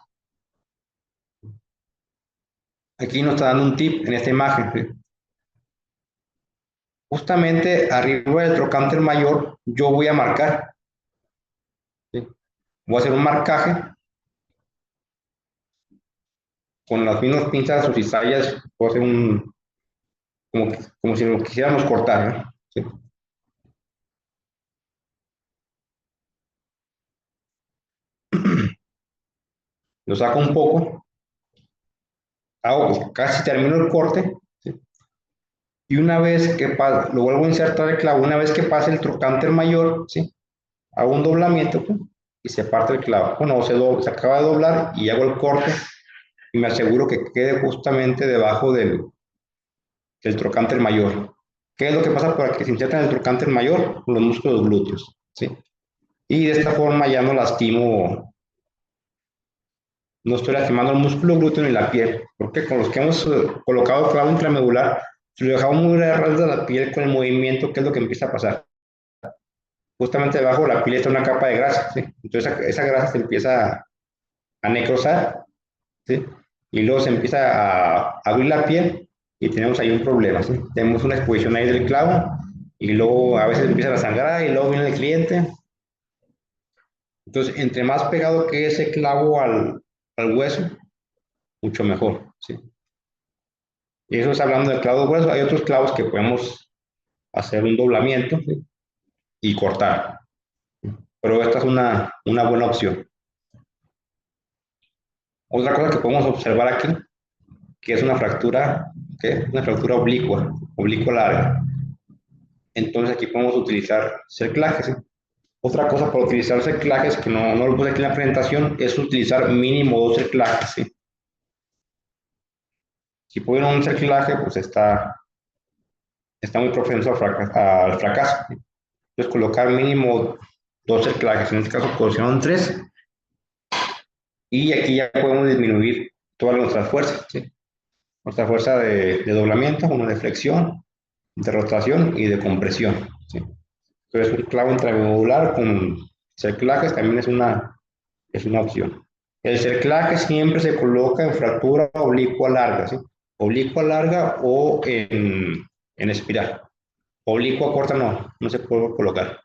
Aquí nos está dando un tip en esta imagen, ¿sí? Justamente arriba del trocánter mayor yo voy a marcar, ¿sí? Voy a hacer un marcaje con las mismas pinzas o cizallas, voy a hacer como si lo quisiéramos cortar, ¿no? ¿Sí? Lo saco un poco, casi termino el corte, ¿sí? Y una vez que pasa, lo vuelvo a insertar el clavo, una vez que pase el trocánter mayor, ¿sí? Hago un doblamiento, pues, y se parte el clavo. Bueno, se acaba de doblar y hago el corte y me aseguro que quede justamente debajo del trocánter mayor. ¿Qué es lo que pasa para que se inserten en el trocánter mayor? Los músculos glúteos, ¿sí? Y de esta forma ya no lastimo, no estoy lastimando el músculo glúteo ni la piel, porque con los que hemos colocado clavo intramedular, si lo dejamos muy a ras de la piel con el movimiento, ¿qué es lo que empieza a pasar? Justamente debajo de la piel está una capa de grasa, ¿sí? Entonces esa grasa se empieza a necrosar, ¿sí? Y luego se empieza a abrir la piel y tenemos ahí un problema, ¿sí? Tenemos una exposición ahí del clavo y luego a veces empieza a sangrar y luego viene el cliente. Entonces, entre más pegado que ese clavo al hueso, mucho mejor, ¿sí? Y eso es hablando de clavos gruesos. Hay otros clavos que podemos hacer un doblamiento, ¿sí? Y cortar. Pero esta es una buena opción. Otra cosa que podemos observar aquí, que es una fractura, ¿qué? Una fractura oblicua larga. Entonces aquí podemos utilizar cerclajes, ¿sí? Otra cosa para utilizar cerclajes, que no lo puse aquí en la presentación, es utilizar mínimo 2 cerclajes, ¿sí? Si ponen un cerclaje, pues está muy propenso al fracaso, ¿sí? Entonces colocar mínimo 2 cerclajes, en este caso posicionaron 3, y aquí ya podemos disminuir todas nuestras fuerzas, ¿sí? Nuestra fuerza de doblamiento, una de flexión, de rotación y de compresión, ¿sí? Entonces un clavo intramedular con cerclajes también es una opción. El cerclaje siempre se coloca en fractura oblicua larga, ¿sí? Oblicua larga o en espiral. Oblicua corta no se puede colocar.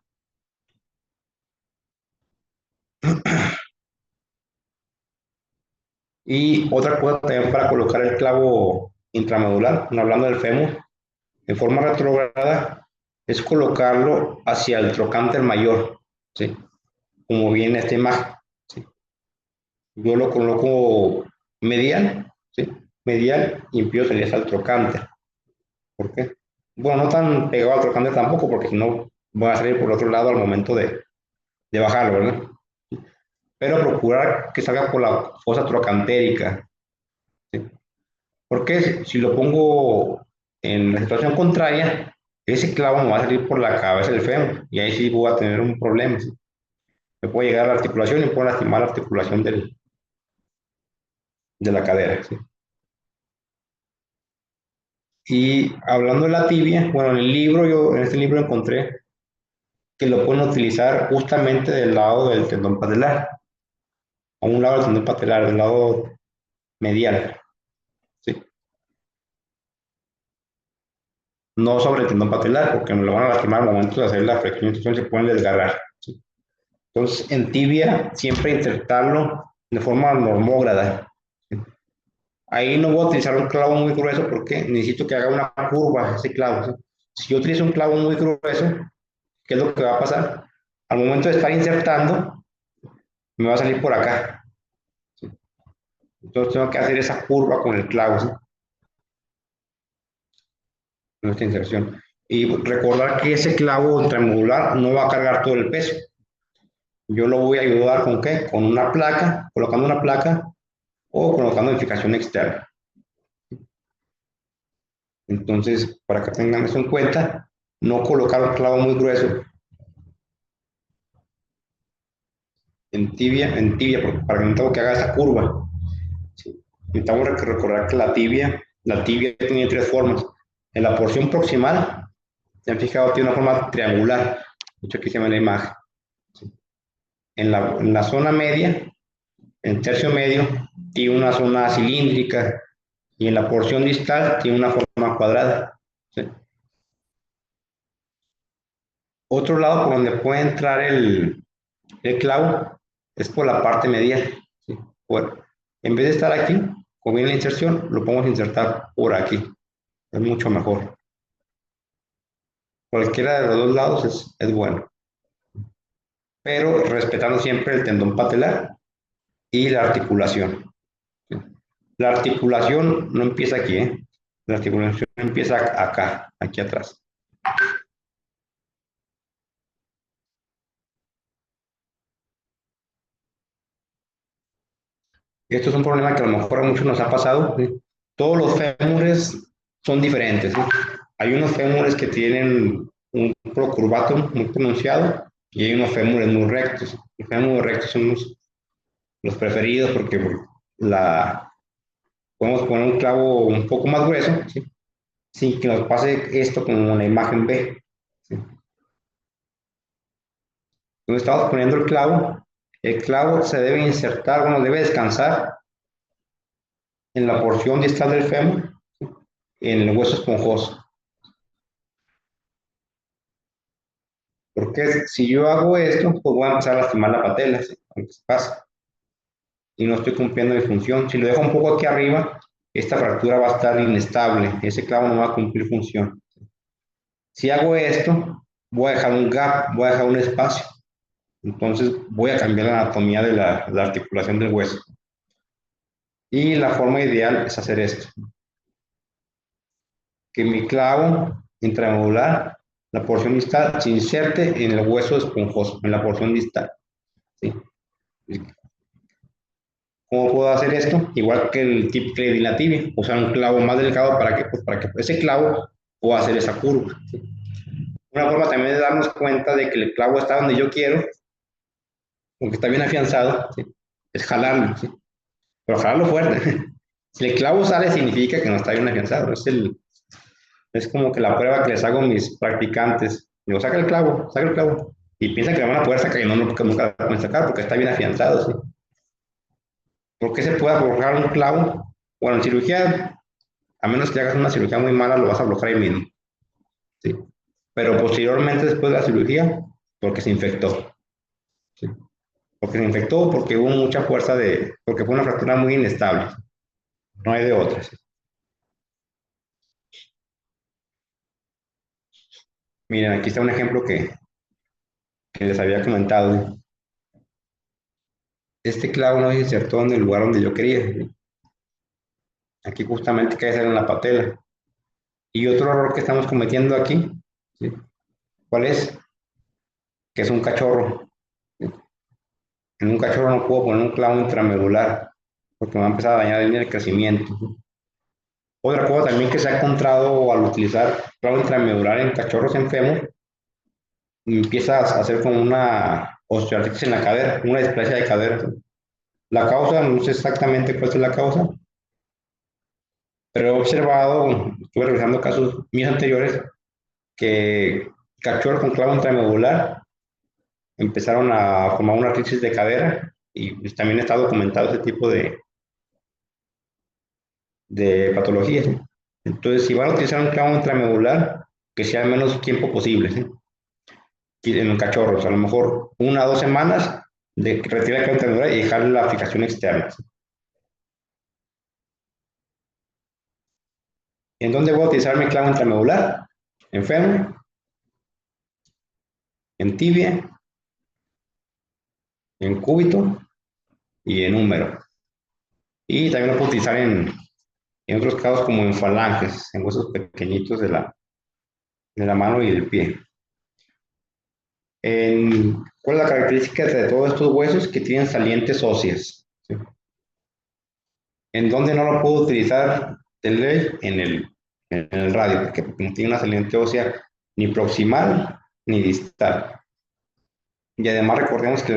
Y otra cosa también para colocar el clavo intramedular, hablando del fémur, en forma retrógrada, es colocarlo hacia el trocánter mayor, ¿sí? Como viene esta imagen, ¿sí? Yo lo coloco medial, ¿sí? Medial y empiezo a salir hasta el trocánter. ¿Por qué? Bueno, no tan pegado al trocánter tampoco, porque si no voy a salir por el otro lado al momento de bajarlo, ¿verdad? Pero procurar que salga por la fosa trocantérica, ¿sí? Porque si lo pongo en la situación contraria, ese clavo me va a salir por la cabeza del fémur y ahí sí voy a tener un problema, ¿sí? Me puede llegar a la articulación y puedo lastimar la articulación de la cadera, ¿sí? Y hablando de la tibia, bueno, en este libro encontré que lo pueden utilizar justamente del lado del tendón patelar, a un lado del tendón patelar, del lado medial, ¿sí? No sobre el tendón patelar, porque me lo van a lastimar al momento de hacer la flexión, entonces se pueden desgarrar, ¿sí? Entonces, en tibia, siempre insertarlo de forma normógrada, ¿sí? Ahí no voy a utilizar un clavo muy grueso porque necesito que haga una curva ese clavo, ¿sí? Si yo utilizo un clavo muy grueso, ¿qué es lo que va a pasar? Al momento de estar insertando, me va a salir por acá, ¿sí? Entonces tengo que hacer esa curva con el clavo, ¿sí? Nuestra inserción. Y recordar que ese clavo triangular no va a cargar todo el peso. Yo lo voy a ayudar con qué? Con una placa, colocando una placa o colocando edificación externa. Entonces, para que tengan eso en cuenta, no colocar un clavo muy grueso para que no tengo que haga esa curva. ¿Sí? Necesitamos recordar que la tibia tiene 3 formas. En la porción proximal, se han fijado, tiene una forma triangular. De hecho, aquí se ve la imagen. ¿Sí? En la zona media, en tercio medio, tiene una zona cilíndrica y en la porción distal tiene una forma cuadrada, ¿sí? Otro lado por donde puede entrar el clavo es por la parte medial, ¿sí? Bueno, en vez de estar aquí, como viene la inserción, lo podemos insertar por aquí. Es mucho mejor. Cualquiera de los dos lados es bueno, pero respetando siempre el tendón patelar y la articulación, ¿sí? La articulación no empieza aquí, ¿eh? La articulación empieza acá, aquí atrás. Esto es un problema que a lo mejor a muchos nos ha pasado, ¿sí? Todos los fémures son diferentes, ¿sí? Hay unos fémures que tienen un procurvato muy pronunciado y hay unos fémures muy rectos. Los fémures rectos son los preferidos porque la, podemos poner un clavo un poco más grueso, ¿sí? Sin que nos pase esto como la imagen B, ¿sí? Donde estamos poniendo el clavo se debe insertar, bueno, debe descansar en la porción distal del fémur, ¿sí? En el hueso esponjoso. Porque si yo hago esto, pues voy a empezar a lastimar la patela, ¿sí? Aunque se pasa. Y no estoy cumpliendo mi función. Si lo dejo un poco aquí arriba, esta fractura va a estar inestable. Ese clavo no va a cumplir función. Si hago esto, voy a dejar un gap, voy a dejar un espacio. Entonces voy a cambiar la anatomía de la articulación del hueso. Y la forma ideal es hacer esto. Que mi clavo intramedular La porción distal se inserte en el hueso esponjoso, en la porción distal. ¿Sí? ¿Cómo puedo hacer esto? Igual que el tip que le di en la tibia, usar un clavo más delgado para que, pues, para que ese clavo pueda hacer esa curva. ¿Sí? Una forma también de darnos cuenta de que el clavo está donde yo quiero, porque está bien afianzado, ¿sí? Es jalarlo, ¿sí? Pero jalarlo fuerte. Si el clavo sale, significa que no está bien afianzado. Es como que la prueba que les hago a mis practicantes. Digo, saca el clavo, saca el clavo. Y piensan que lo van a poder sacar y no, que nunca lo pueden sacar porque está bien afianzado, ¿sí? ¿Por qué se puede aflojar un clavo? Bueno, en cirugía, a menos que hagas una cirugía muy mala, lo vas a aflojar ahí mismo, ¿sí? Pero posteriormente, después de la cirugía, porque se infectó, ¿sí? Porque se infectó, porque hubo mucha fuerza porque fue una fractura muy inestable, no hay de otras. ¿Sí? Miren, aquí está un ejemplo que les había comentado. ¿Sí? Este clavo no se insertó en el lugar donde yo quería. ¿Sí? Aquí justamente cae en la patela. Y otro error que estamos cometiendo aquí, ¿sí? ¿Cuál es? Que es un cachorro. ¿Sí? En un cachorro no puedo poner un clavo intramedular porque me va a empezar a dañar el crecimiento. ¿Sí? Otra cosa también que se ha encontrado al utilizar clavo intramedular en cachorros enfermos, empiezas a hacer como una osteoartritis en la cadera, una displasia de cadera. ¿Sí? La causa, no sé exactamente cuál es la causa, pero he observado, estuve revisando casos míos anteriores, que cachorros con clavo intramedular empezaron a formar una artritis de cadera y pues, también está documentado ese tipo de patologías. ¿Sí? Entonces, si van a utilizar un clavo intramedular, que sea el menos tiempo posible, ¿sí? En cachorros, a lo mejor 1 o 2 semanas de retirar el clavo intramedular y dejar la fijación externa. ¿Sí? ¿En dónde voy a utilizar mi clavo intramedular? En fémur, en tibia, en cúbito y en húmero. Y también lo puedo utilizar en otros casos como en falanges, en huesos pequeñitos de la mano y del pie. ¿Cuál es la característica de todos estos huesos? Que tienen salientes óseas. ¿Sí? ¿En dónde no lo puedo utilizar de ley? En el radio, porque no tiene una saliente ósea ni proximal ni distal. Y además recordemos que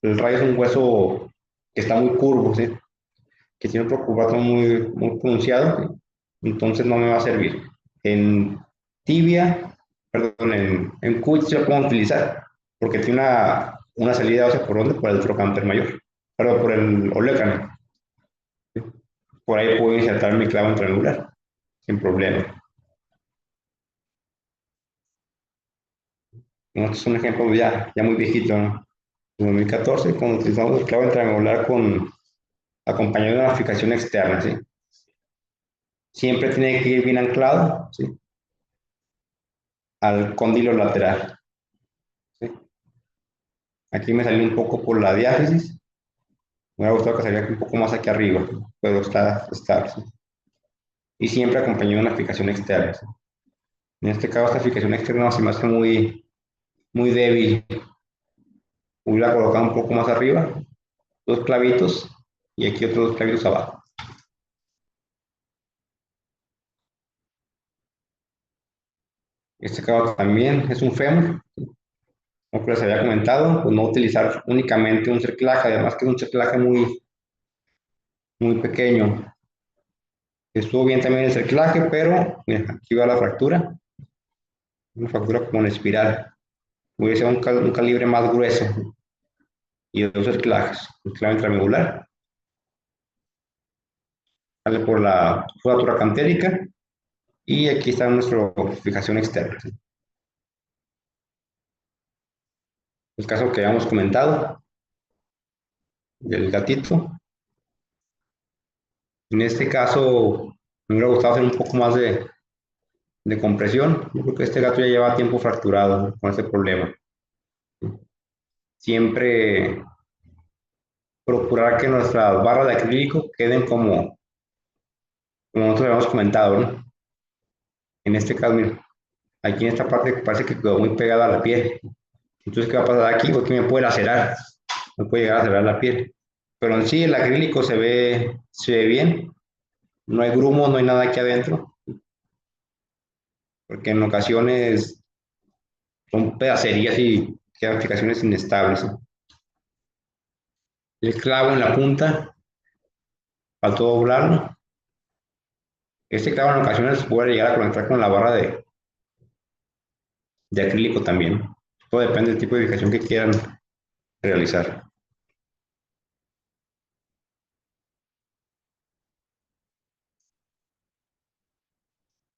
el radio es un hueso que está muy curvo, ¿sí? Que tiene un curvato muy, muy pronunciado, ¿sí? Entonces no me va a servir. En tibia, perdón, en cuit se lo puedo utilizar, porque tiene una salida ósea por donde, por el trocánter mayor, perdón, por el olecranon. ¿Sí? Por ahí puedo insertar mi clavo intraangular, sin problema. Este es un ejemplo ya muy viejito, ¿no? En 2014, cuando utilizamos el clavo intraangular acompañado de una fijación externa, ¿sí? Siempre tiene que ir bien anclado, ¿sí? Al cóndilo lateral, ¿sí? Aquí me salió un poco por la diáfisis. Me hubiera gustado que saliera un poco más aquí arriba, pero está, ¿sí? Y siempre acompañado de una fijación externa, ¿sí? En este caso, esta fijación externa se me hace muy débil. Hubiera colocado un poco más arriba, 2 clavitos, y aquí otros 2 clavitos abajo. Este caso también es un fémur, como les había comentado, pues no utilizar únicamente un cerclaje, además que es un cerclaje muy pequeño. Estuvo bien también el cerclaje, pero mira, aquí va la fractura, una fractura como en espiral. Voy a hacer un calibre más grueso y 2 cerclajes, un clavo intramedular, sale por la sutura cantérica y aquí está nuestra fijación externa. El caso que habíamos comentado del gatito. En este caso, me hubiera gustado hacer un poco más de compresión. Yo creo que este gato ya lleva tiempo fracturado, ¿no? Con este problema. Siempre procurar que nuestras barras de acrílico queden como nosotros habíamos comentado, ¿no? En este caso, mira, aquí en esta parte parece que quedó muy pegada a la piel. Entonces, ¿qué va a pasar aquí? Porque me puede lacerar, me puede llegar a lacerar la piel. Pero en sí el acrílico se ve bien, no hay grumo, no hay nada aquí adentro, porque en ocasiones son pedacerías y quedan fijaciones inestables, ¿no? El clavo en la punta, faltó doblarlo. Este clavo en ocasiones puede llegar a conectar con la barra de acrílico también. Todo depende del tipo de fijación que quieran realizar.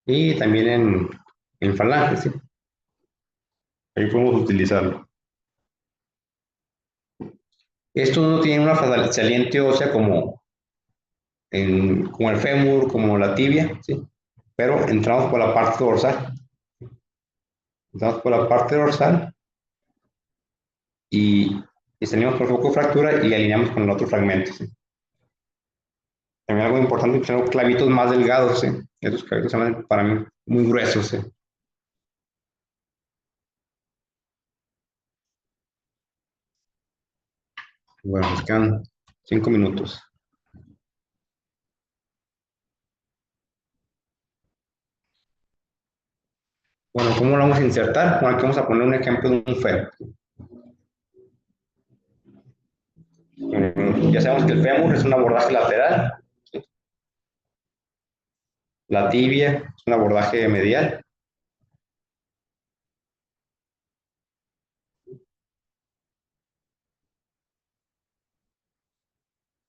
Y también en falange, ¿sí? Ahí podemos utilizarlo. Esto no tiene una saliente ósea como el fémur, como la tibia, ¿sí? Pero entramos por la parte dorsal. Entramos por la parte dorsal y salimos por el foco de fractura y alineamos con el otro fragmento, ¿sí? También algo importante, tener clavitos más delgados, ¿sí? Estos clavitos son para mí muy gruesos, ¿sí? Bueno, nos quedan 5 minutos. Bueno, ¿cómo lo vamos a insertar? Bueno, aquí vamos a poner un ejemplo de un fémur. Ya sabemos que el fémur es un abordaje lateral, ¿sí? La tibia es un abordaje medial.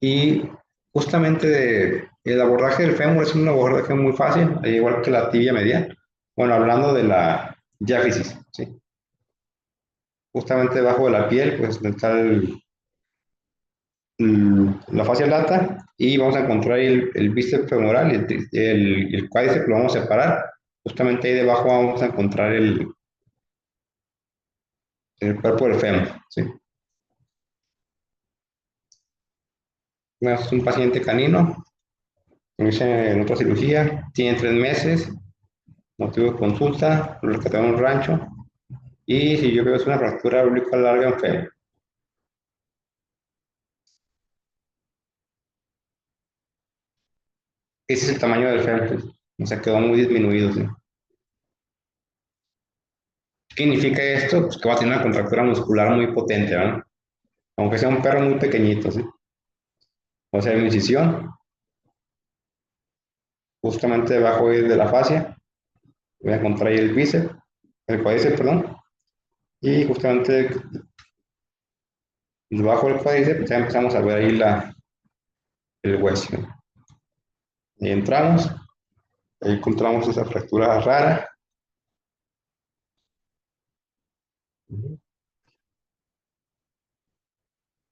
Y justamente el abordaje del fémur es un abordaje muy fácil, al igual que la tibia medial. Bueno, hablando de la diáfisis, ¿sí? Justamente debajo de la piel, pues está la fascia lata y vamos a encontrar el bíceps femoral y el cuádriceps lo vamos a separar. Justamente ahí debajo vamos a encontrar el cuerpo del fémur, ¿sí? Es un paciente canino, inicia en otra cirugía, tiene 3 meses, motivo de consulta, lo rescatamos en un rancho y si yo veo es una fractura oblicuo larga en fémur. Ese es el tamaño del fémur, o sea, quedó muy disminuido, ¿sí? ¿Qué significa esto? Pues que va a tener una contractura muscular muy potente, ¿verdad? Aunque sea un perro muy pequeñito, ¿sí? O sea, hay una incisión justamente debajo de la fascia, voy a contraer el bíceps, el cuádriceps, perdón, y justamente debajo del cuádriceps ya empezamos a ver ahí el hueso. Y entramos, ahí encontramos esa fractura rara,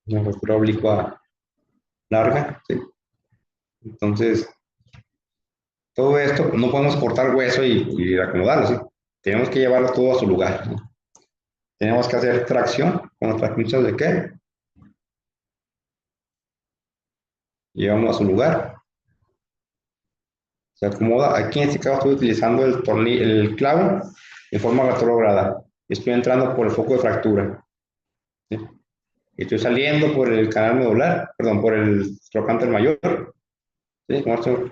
una fractura oblicua larga, ¿sí? Entonces, todo esto, no podemos cortar hueso y acomodarlo, ¿sí? Tenemos que llevarlo todo a su lugar, ¿sí? Tenemos que hacer tracción con nuestras pinzas de qué, llevamos a su lugar, se acomoda. Aquí en este caso estoy utilizando el clavo de forma retrógrada. Estoy entrando por el foco de fractura, ¿sí? Estoy saliendo por el canal medular, perdón, por el trocánter mayor, ¿sí? Como esto,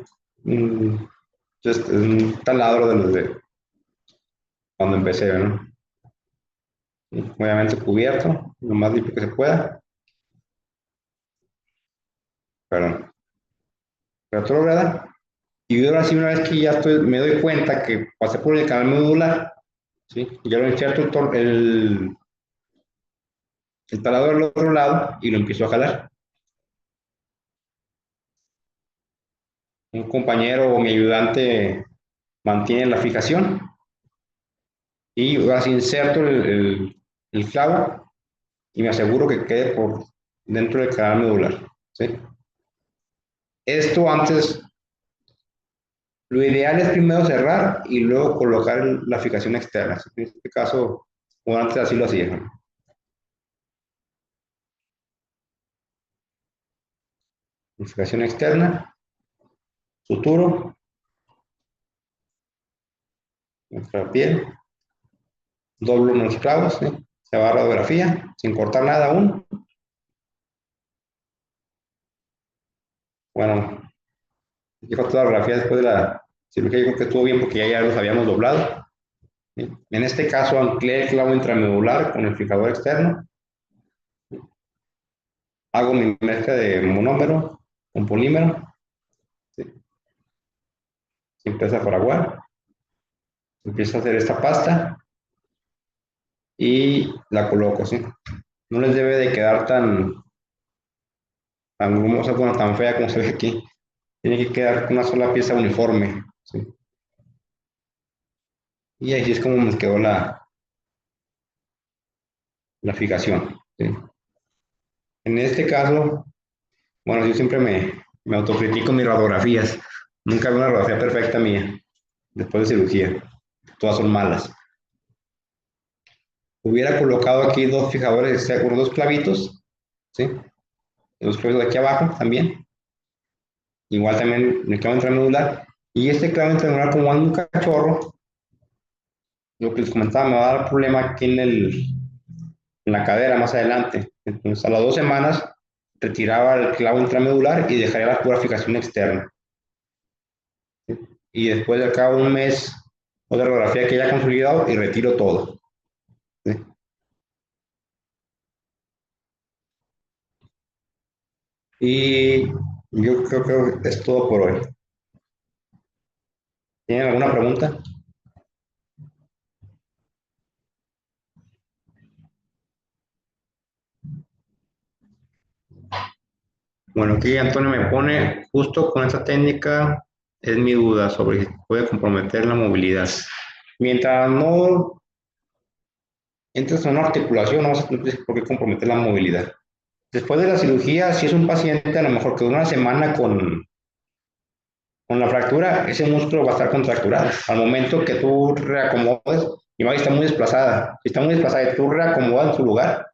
es un taladro de los de cuando empecé, ¿no? ¿Sí? Obviamente cubierto, lo más limpio que se pueda, perdón, retrógrada. Y ahora sí, una vez que ya me doy cuenta que pasé por el canal medular, ¿sí? Ya lo inserto el taladro al otro lado y lo empiezo a jalar. Un compañero o mi ayudante mantiene la fijación y ahora sí inserto el clavo y me aseguro que quede por dentro del canal medular, ¿sí? Esto antes, lo ideal es primero cerrar y luego colocar la fijación externa, ¿sí? En este caso, o antes así lo hacía, ¿no? Fijación externa, suturo, nuestra piel. doblo unos clavos, ¿sí? Se va a radiografía, sin cortar nada aún. Bueno, aquí fue toda la radiografía después de la cirugía, yo creo que estuvo bien porque ya los habíamos doblado. ¿Sí? En este caso, anclé el clavo intramedular con el fijador externo. Hago mi mezcla de monómero con polímero. ¿Sí? Se empieza a fraguar. Empiezo a hacer esta pasta y la coloco, ¿sí? No les debe de quedar tan grumosa, bueno, tan fea como se ve aquí. Tiene que quedar una sola pieza uniforme, ¿sí? Y así es como me quedó la fijación, ¿sí? En este caso, bueno, yo siempre me autocritico mis radiografías. Nunca veo una radiografía perfecta mía, después de cirugía. Todas son malas. Hubiera colocado aquí dos fijadores, con dos clavitos, ¿sí? Los clavitos de aquí abajo también. Igual también el clavo intramedular. Y este clavo intramedular, como anda un cachorro, lo que les comentaba, me va a dar problema aquí en la cadera más adelante. Entonces, a las 2 semanas, retiraba el clavo intramedular y dejaría la pura fijación externa. ¿Sí? Y después, de cabo de un mes, otra radiografía que ya consolidado y retiro todo. ¿Sí? Y yo creo que es todo por hoy. ¿Tienen alguna pregunta? Bueno, aquí Antonio me pone, justo con esta técnica, es mi duda sobre si puede comprometer la movilidad. Mientras no entres en una articulación, no vas a tener por qué comprometer la movilidad. Después de la cirugía, si es un paciente a lo mejor que una semana con la fractura, ese músculo va a estar contracturado. Al momento que tú reacomodes, y va a estar muy desplazada. Si está muy desplazada y tú reacomodas en su lugar,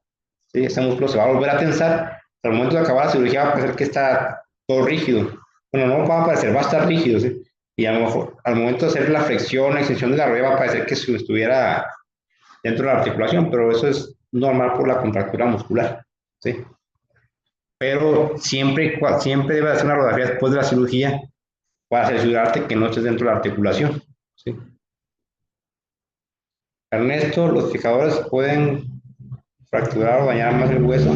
¿sí? Ese músculo se va a volver a tensar. Al momento de acabar la cirugía va a parecer que está todo rígido. Bueno, no va a parecer, va a estar rígido, ¿sí? Y a lo mejor al momento de hacer la flexión, la extensión de la rodilla va a parecer que si estuviera dentro de la articulación, pero eso es normal por la contractura muscular, ¿sí? Pero siempre debe hacer una radiografía después de la cirugía para asegurarte que no estés dentro de la articulación, ¿sí? Ernesto, ¿los fijadores pueden fracturar o dañar más el hueso?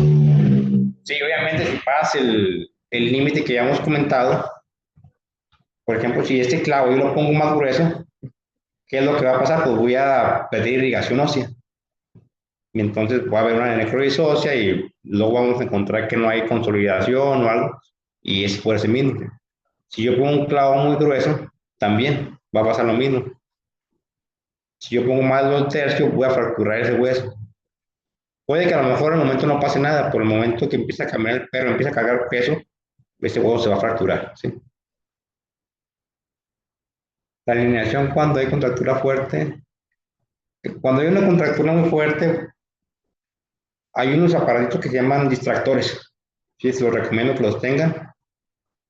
Sí, obviamente si pasas el límite que ya hemos comentado, por ejemplo, si este clavo yo lo pongo más grueso, ¿qué es lo que va a pasar? Pues voy a perder irrigación ósea. Y entonces va a haber una necrosis ósea y luego vamos a encontrar que no hay consolidación o algo, y es por ese mismo. Si yo pongo un clavo muy grueso, también va a pasar lo mismo. Si yo pongo más de 2 tercios, voy a fracturar ese hueso. Puede que a lo mejor en el momento no pase nada, por el momento que empieza a caminar el perro, empieza a cargar peso, ese hueso se va a fracturar, ¿sí? La alineación cuando hay contractura fuerte, cuando hay una contractura muy fuerte, hay unos aparatos que se llaman distractores. Sí, se los recomiendo que los tengan.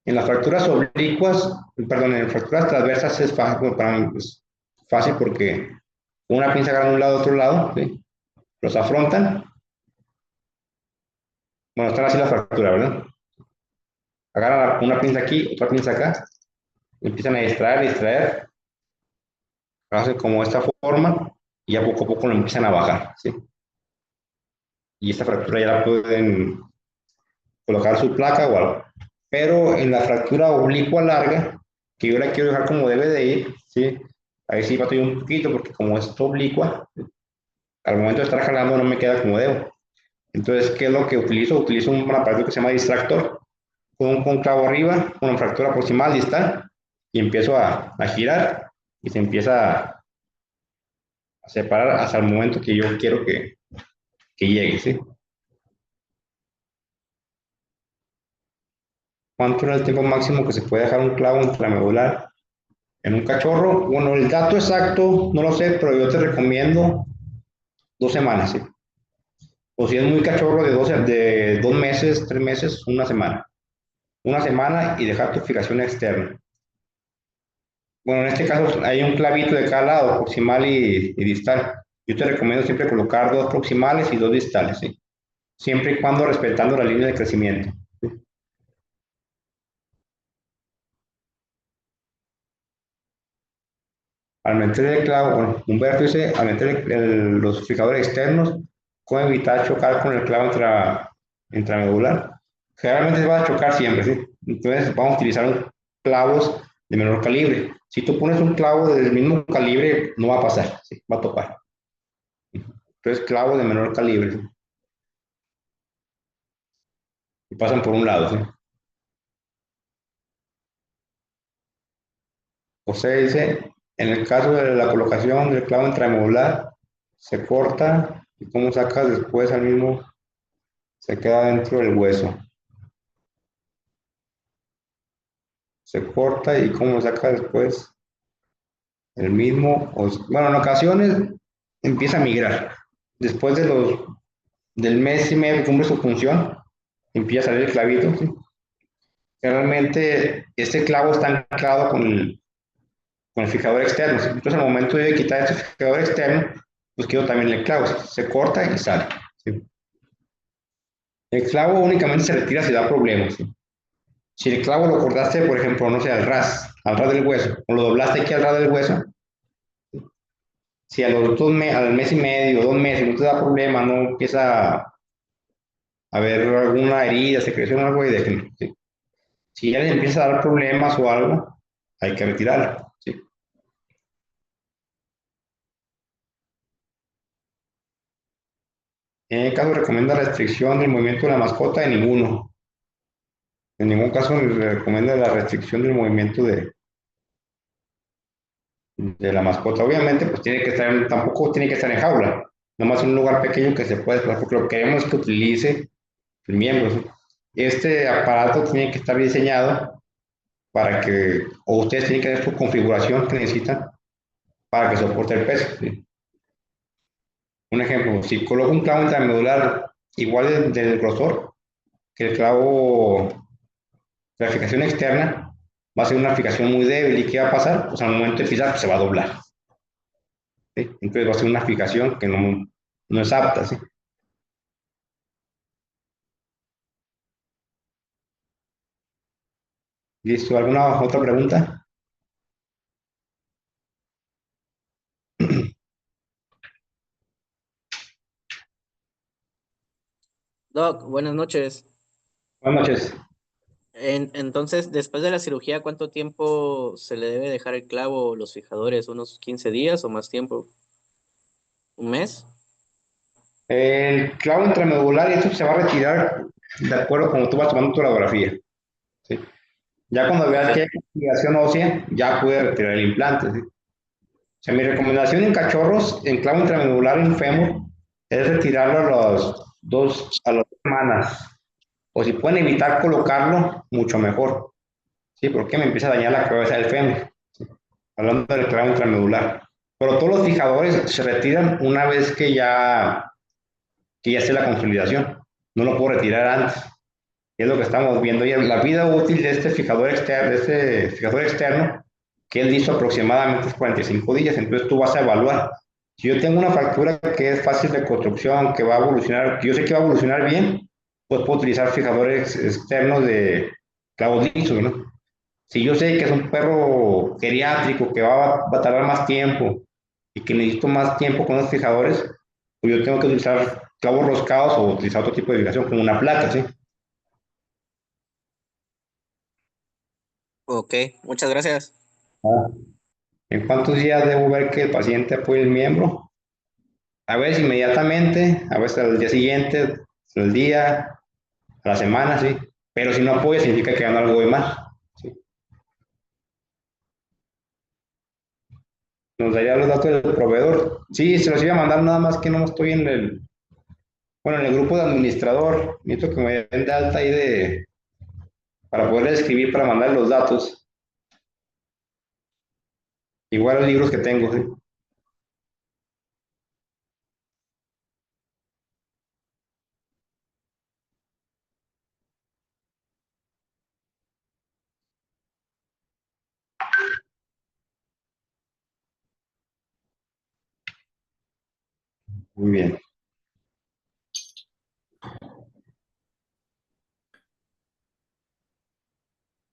En las fracturas oblicuas, perdón, en las fracturas transversas es fácil, bueno, para mí es fácil porque una pinza agarra de un lado a otro lado, ¿sí? Los afrontan. Bueno, están así la fractura, ¿verdad? Agarran una pinza aquí, otra pinza acá, empiezan a distraer, hacen como esta forma y ya poco a poco lo empiezan a bajar, ¿sí? Y esta fractura ya la pueden colocar su placa o algo. Pero en la fractura oblicua larga, que yo la quiero dejar como debe de ir, ¿sí? Ahí sí batallo un poquito porque como es oblicua, al momento de estar jalando no me queda como debo. Entonces, ¿qué es lo que utilizo? Utilizo un aparato que se llama distractor, con un cóncavo arriba, con una fractura proximal distal, y empiezo a girar y se empieza a separar hasta el momento que yo quiero que llegue, ¿sí? ¿Cuánto es el tiempo máximo que se puede dejar un clavo intramedular en un cachorro? Bueno, el dato exacto no lo sé, pero yo te recomiendo 2 semanas, ¿sí? O si es muy cachorro de 2 meses, 3 meses, una semana. Una semana y dejar tu fijación externa. Bueno, en este caso hay un clavito de cada lado, proximal y distal. Yo te recomiendo siempre colocar dos proximales y dos distales, ¿sí? Siempre y cuando respetando la línea de crecimiento. ¿Sí? Al meter el clavo, bueno, un vértice, al meter los fijadores externos, ¿cómo evitar chocar con el clavo intramedular? Generalmente se va a chocar siempre, ¿sí? Entonces vamos a utilizar clavos de menor calibre. Si tú pones un clavo del mismo calibre, no va a pasar, ¿sí? Va a topar. Entonces, clavos de menor calibre, ¿sí? Y pasan por un lado, ¿sí? José dice, en el caso de la colocación del clavo intramedular, se corta y cómo sacas después al mismo, se queda dentro del hueso. Se corta y cómo saca después el mismo, bueno, en ocasiones empieza a migrar. Después del mes y medio que cumple su función, empieza a salir el clavito, ¿sí? Realmente este clavo está anclado con el fijador externo, ¿sí? Entonces al momento de quitar este fijador externo, pues quedó también el clavo, ¿sí? Se corta y sale, ¿sí? El clavo únicamente se retira si da problemas, ¿sí? Si el clavo lo cortaste, por ejemplo, no sé, al ras del hueso, o lo doblaste aquí al ras del hueso, si a los al mes y medio, 2 meses, no te da problema, no empieza a haber alguna herida, secreción o algo, y déjenlo, ¿sí? Si ya les empieza a dar problemas o algo, hay que retirarlo, ¿sí? En el caso recomienda restricción del movimiento de la mascota de ninguno. En ningún caso le recomienda la restricción del movimiento de la mascota. Obviamente, pues tiene que estar, tampoco tiene que estar en jaula, nomás en un lugar pequeño que se puede desplazar, porque lo que queremos es que utilice el miembro, ¿sí? Este aparato tiene que estar diseñado para que, o ustedes tienen que ver su configuración que necesitan para que soporte el peso, ¿sí? Un ejemplo, si coloco un clavo intramedular igual del grosor que el clavo de la fijación externa, va a ser una fijación muy débil. ¿Y qué va a pasar? Pues al momento de pisar pues, se va a doblar, ¿sí? Entonces va a ser una fijación que no es apta, ¿sí? ¿Listo? ¿Alguna otra pregunta? Doc, buenas noches. Buenas noches. Entonces, después de la cirugía, ¿cuánto tiempo se le debe dejar el clavo o los fijadores? ¿Unos 15 días o más tiempo? ¿Un mes? El clavo intramedular, y esto se va a retirar de acuerdo como tú vas tomando tu radiografía, ¿sí? Ya cuando Ok, veas que hay activación ósea, ya puedes retirar el implante, ¿sí? O sea, mi recomendación en cachorros, en clavo intramedular en fémur, es retirarlo a las 2 semanas. O si pueden evitar colocarlo, mucho mejor. Sí, porque me empieza a dañar la cabeza del fémur. ¿Sí? Hablando del clavo intramedular. Pero todos los fijadores se retiran una vez que ya esté la consolidación. No lo puedo retirar antes. Y es lo que estamos viendo ya. La vida útil de este fijador externo, que él hizo aproximadamente 45 días. Entonces tú vas a evaluar. Si yo tengo una fractura que es fácil de construcción, que va a evolucionar, que yo sé que va a evolucionar bien, pues puedo utilizar fijadores externos de clavos lisos, ¿no? Si yo sé que es un perro geriátrico que va a tardar más tiempo y que necesito más tiempo con los fijadores, pues yo tengo que utilizar clavos roscados o utilizar otro tipo de fijación como una placa, ¿sí? ok, muchas gracias. Ah. ¿En cuántos días debo ver que el paciente apoye el miembro? A veces inmediatamente, a veces al día siguiente, al día, a la semana, sí. Pero si no apoya significa que anda algo de mal, ¿sí? Nos daría los datos del proveedor. Sí, se los iba a mandar nada más que no estoy bueno, en el grupo de administrador. Necesito que me den de alta ahí para poder escribir, para mandar los datos. Igual los libros que tengo, ¿sí? Muy bien.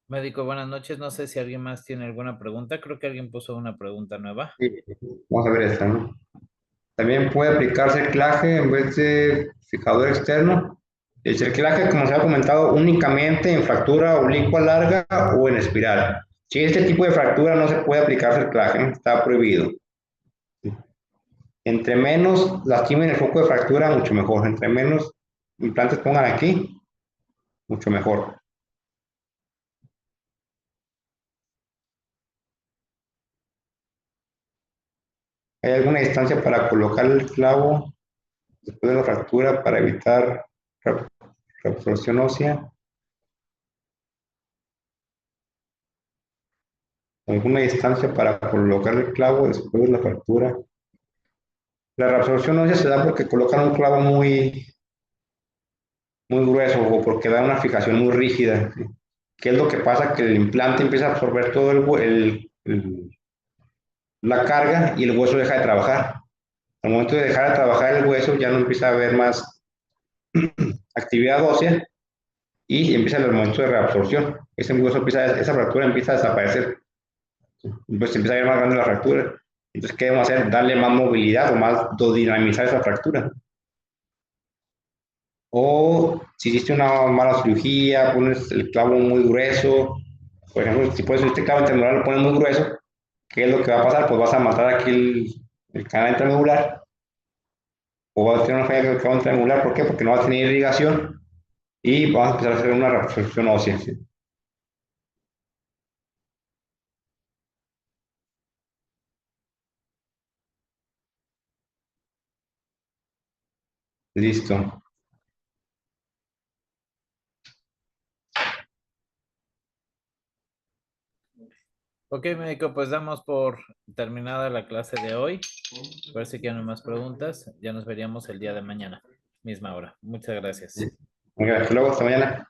Médico, buenas noches. No sé si alguien más tiene alguna pregunta. Creo que alguien puso una pregunta nueva. Sí, vamos a ver esta, ¿no? También puede aplicarse el claje en vez de fijador externo. El cerclaje, como se ha comentado, únicamente en fractura oblicua larga o en espiral. Si este tipo de fractura no se puede aplicar cerclaje, ¿no? Está prohibido. Entre menos lastimen el foco de fractura, mucho mejor. Entre menos implantes pongan aquí, mucho mejor. ¿Hay alguna distancia para colocar el clavo después de la fractura para evitar reabsorción ósea? ¿Alguna distancia para colocar el clavo después de la fractura? La reabsorción ósea se da porque colocan un clavo muy grueso o porque da una fijación muy rígida. ¿Sí? ¿Qué es lo que pasa? Que el implante empieza a absorber todo la carga y el hueso deja de trabajar. Al momento de dejar de trabajar el hueso ya no empieza a haber más actividad ósea y empieza el momento de reabsorción. Esa fractura empieza a desaparecer. Entonces empieza a ver más grande la fractura. Entonces, ¿qué debemos hacer? Darle más movilidad o más dinamizar esa fractura. O si hiciste una mala cirugía, pones el clavo muy grueso. Por ejemplo, si pones este clavo intermedular, lo pones muy grueso, ¿qué es lo que va a pasar? Pues vas a matar aquí el canal intermedular o vas a tener una falla del clavo intermedular. ¿Por qué? Porque no va a tener irrigación y vamos a empezar a hacer una reabsorción ósea. ¿Sí? Listo. Ok, médico, pues damos por terminada la clase de hoy. Parece que ya no hay más preguntas. Ya nos veríamos el día de mañana, misma hora. Muchas gracias. Venga, hasta luego, hasta mañana.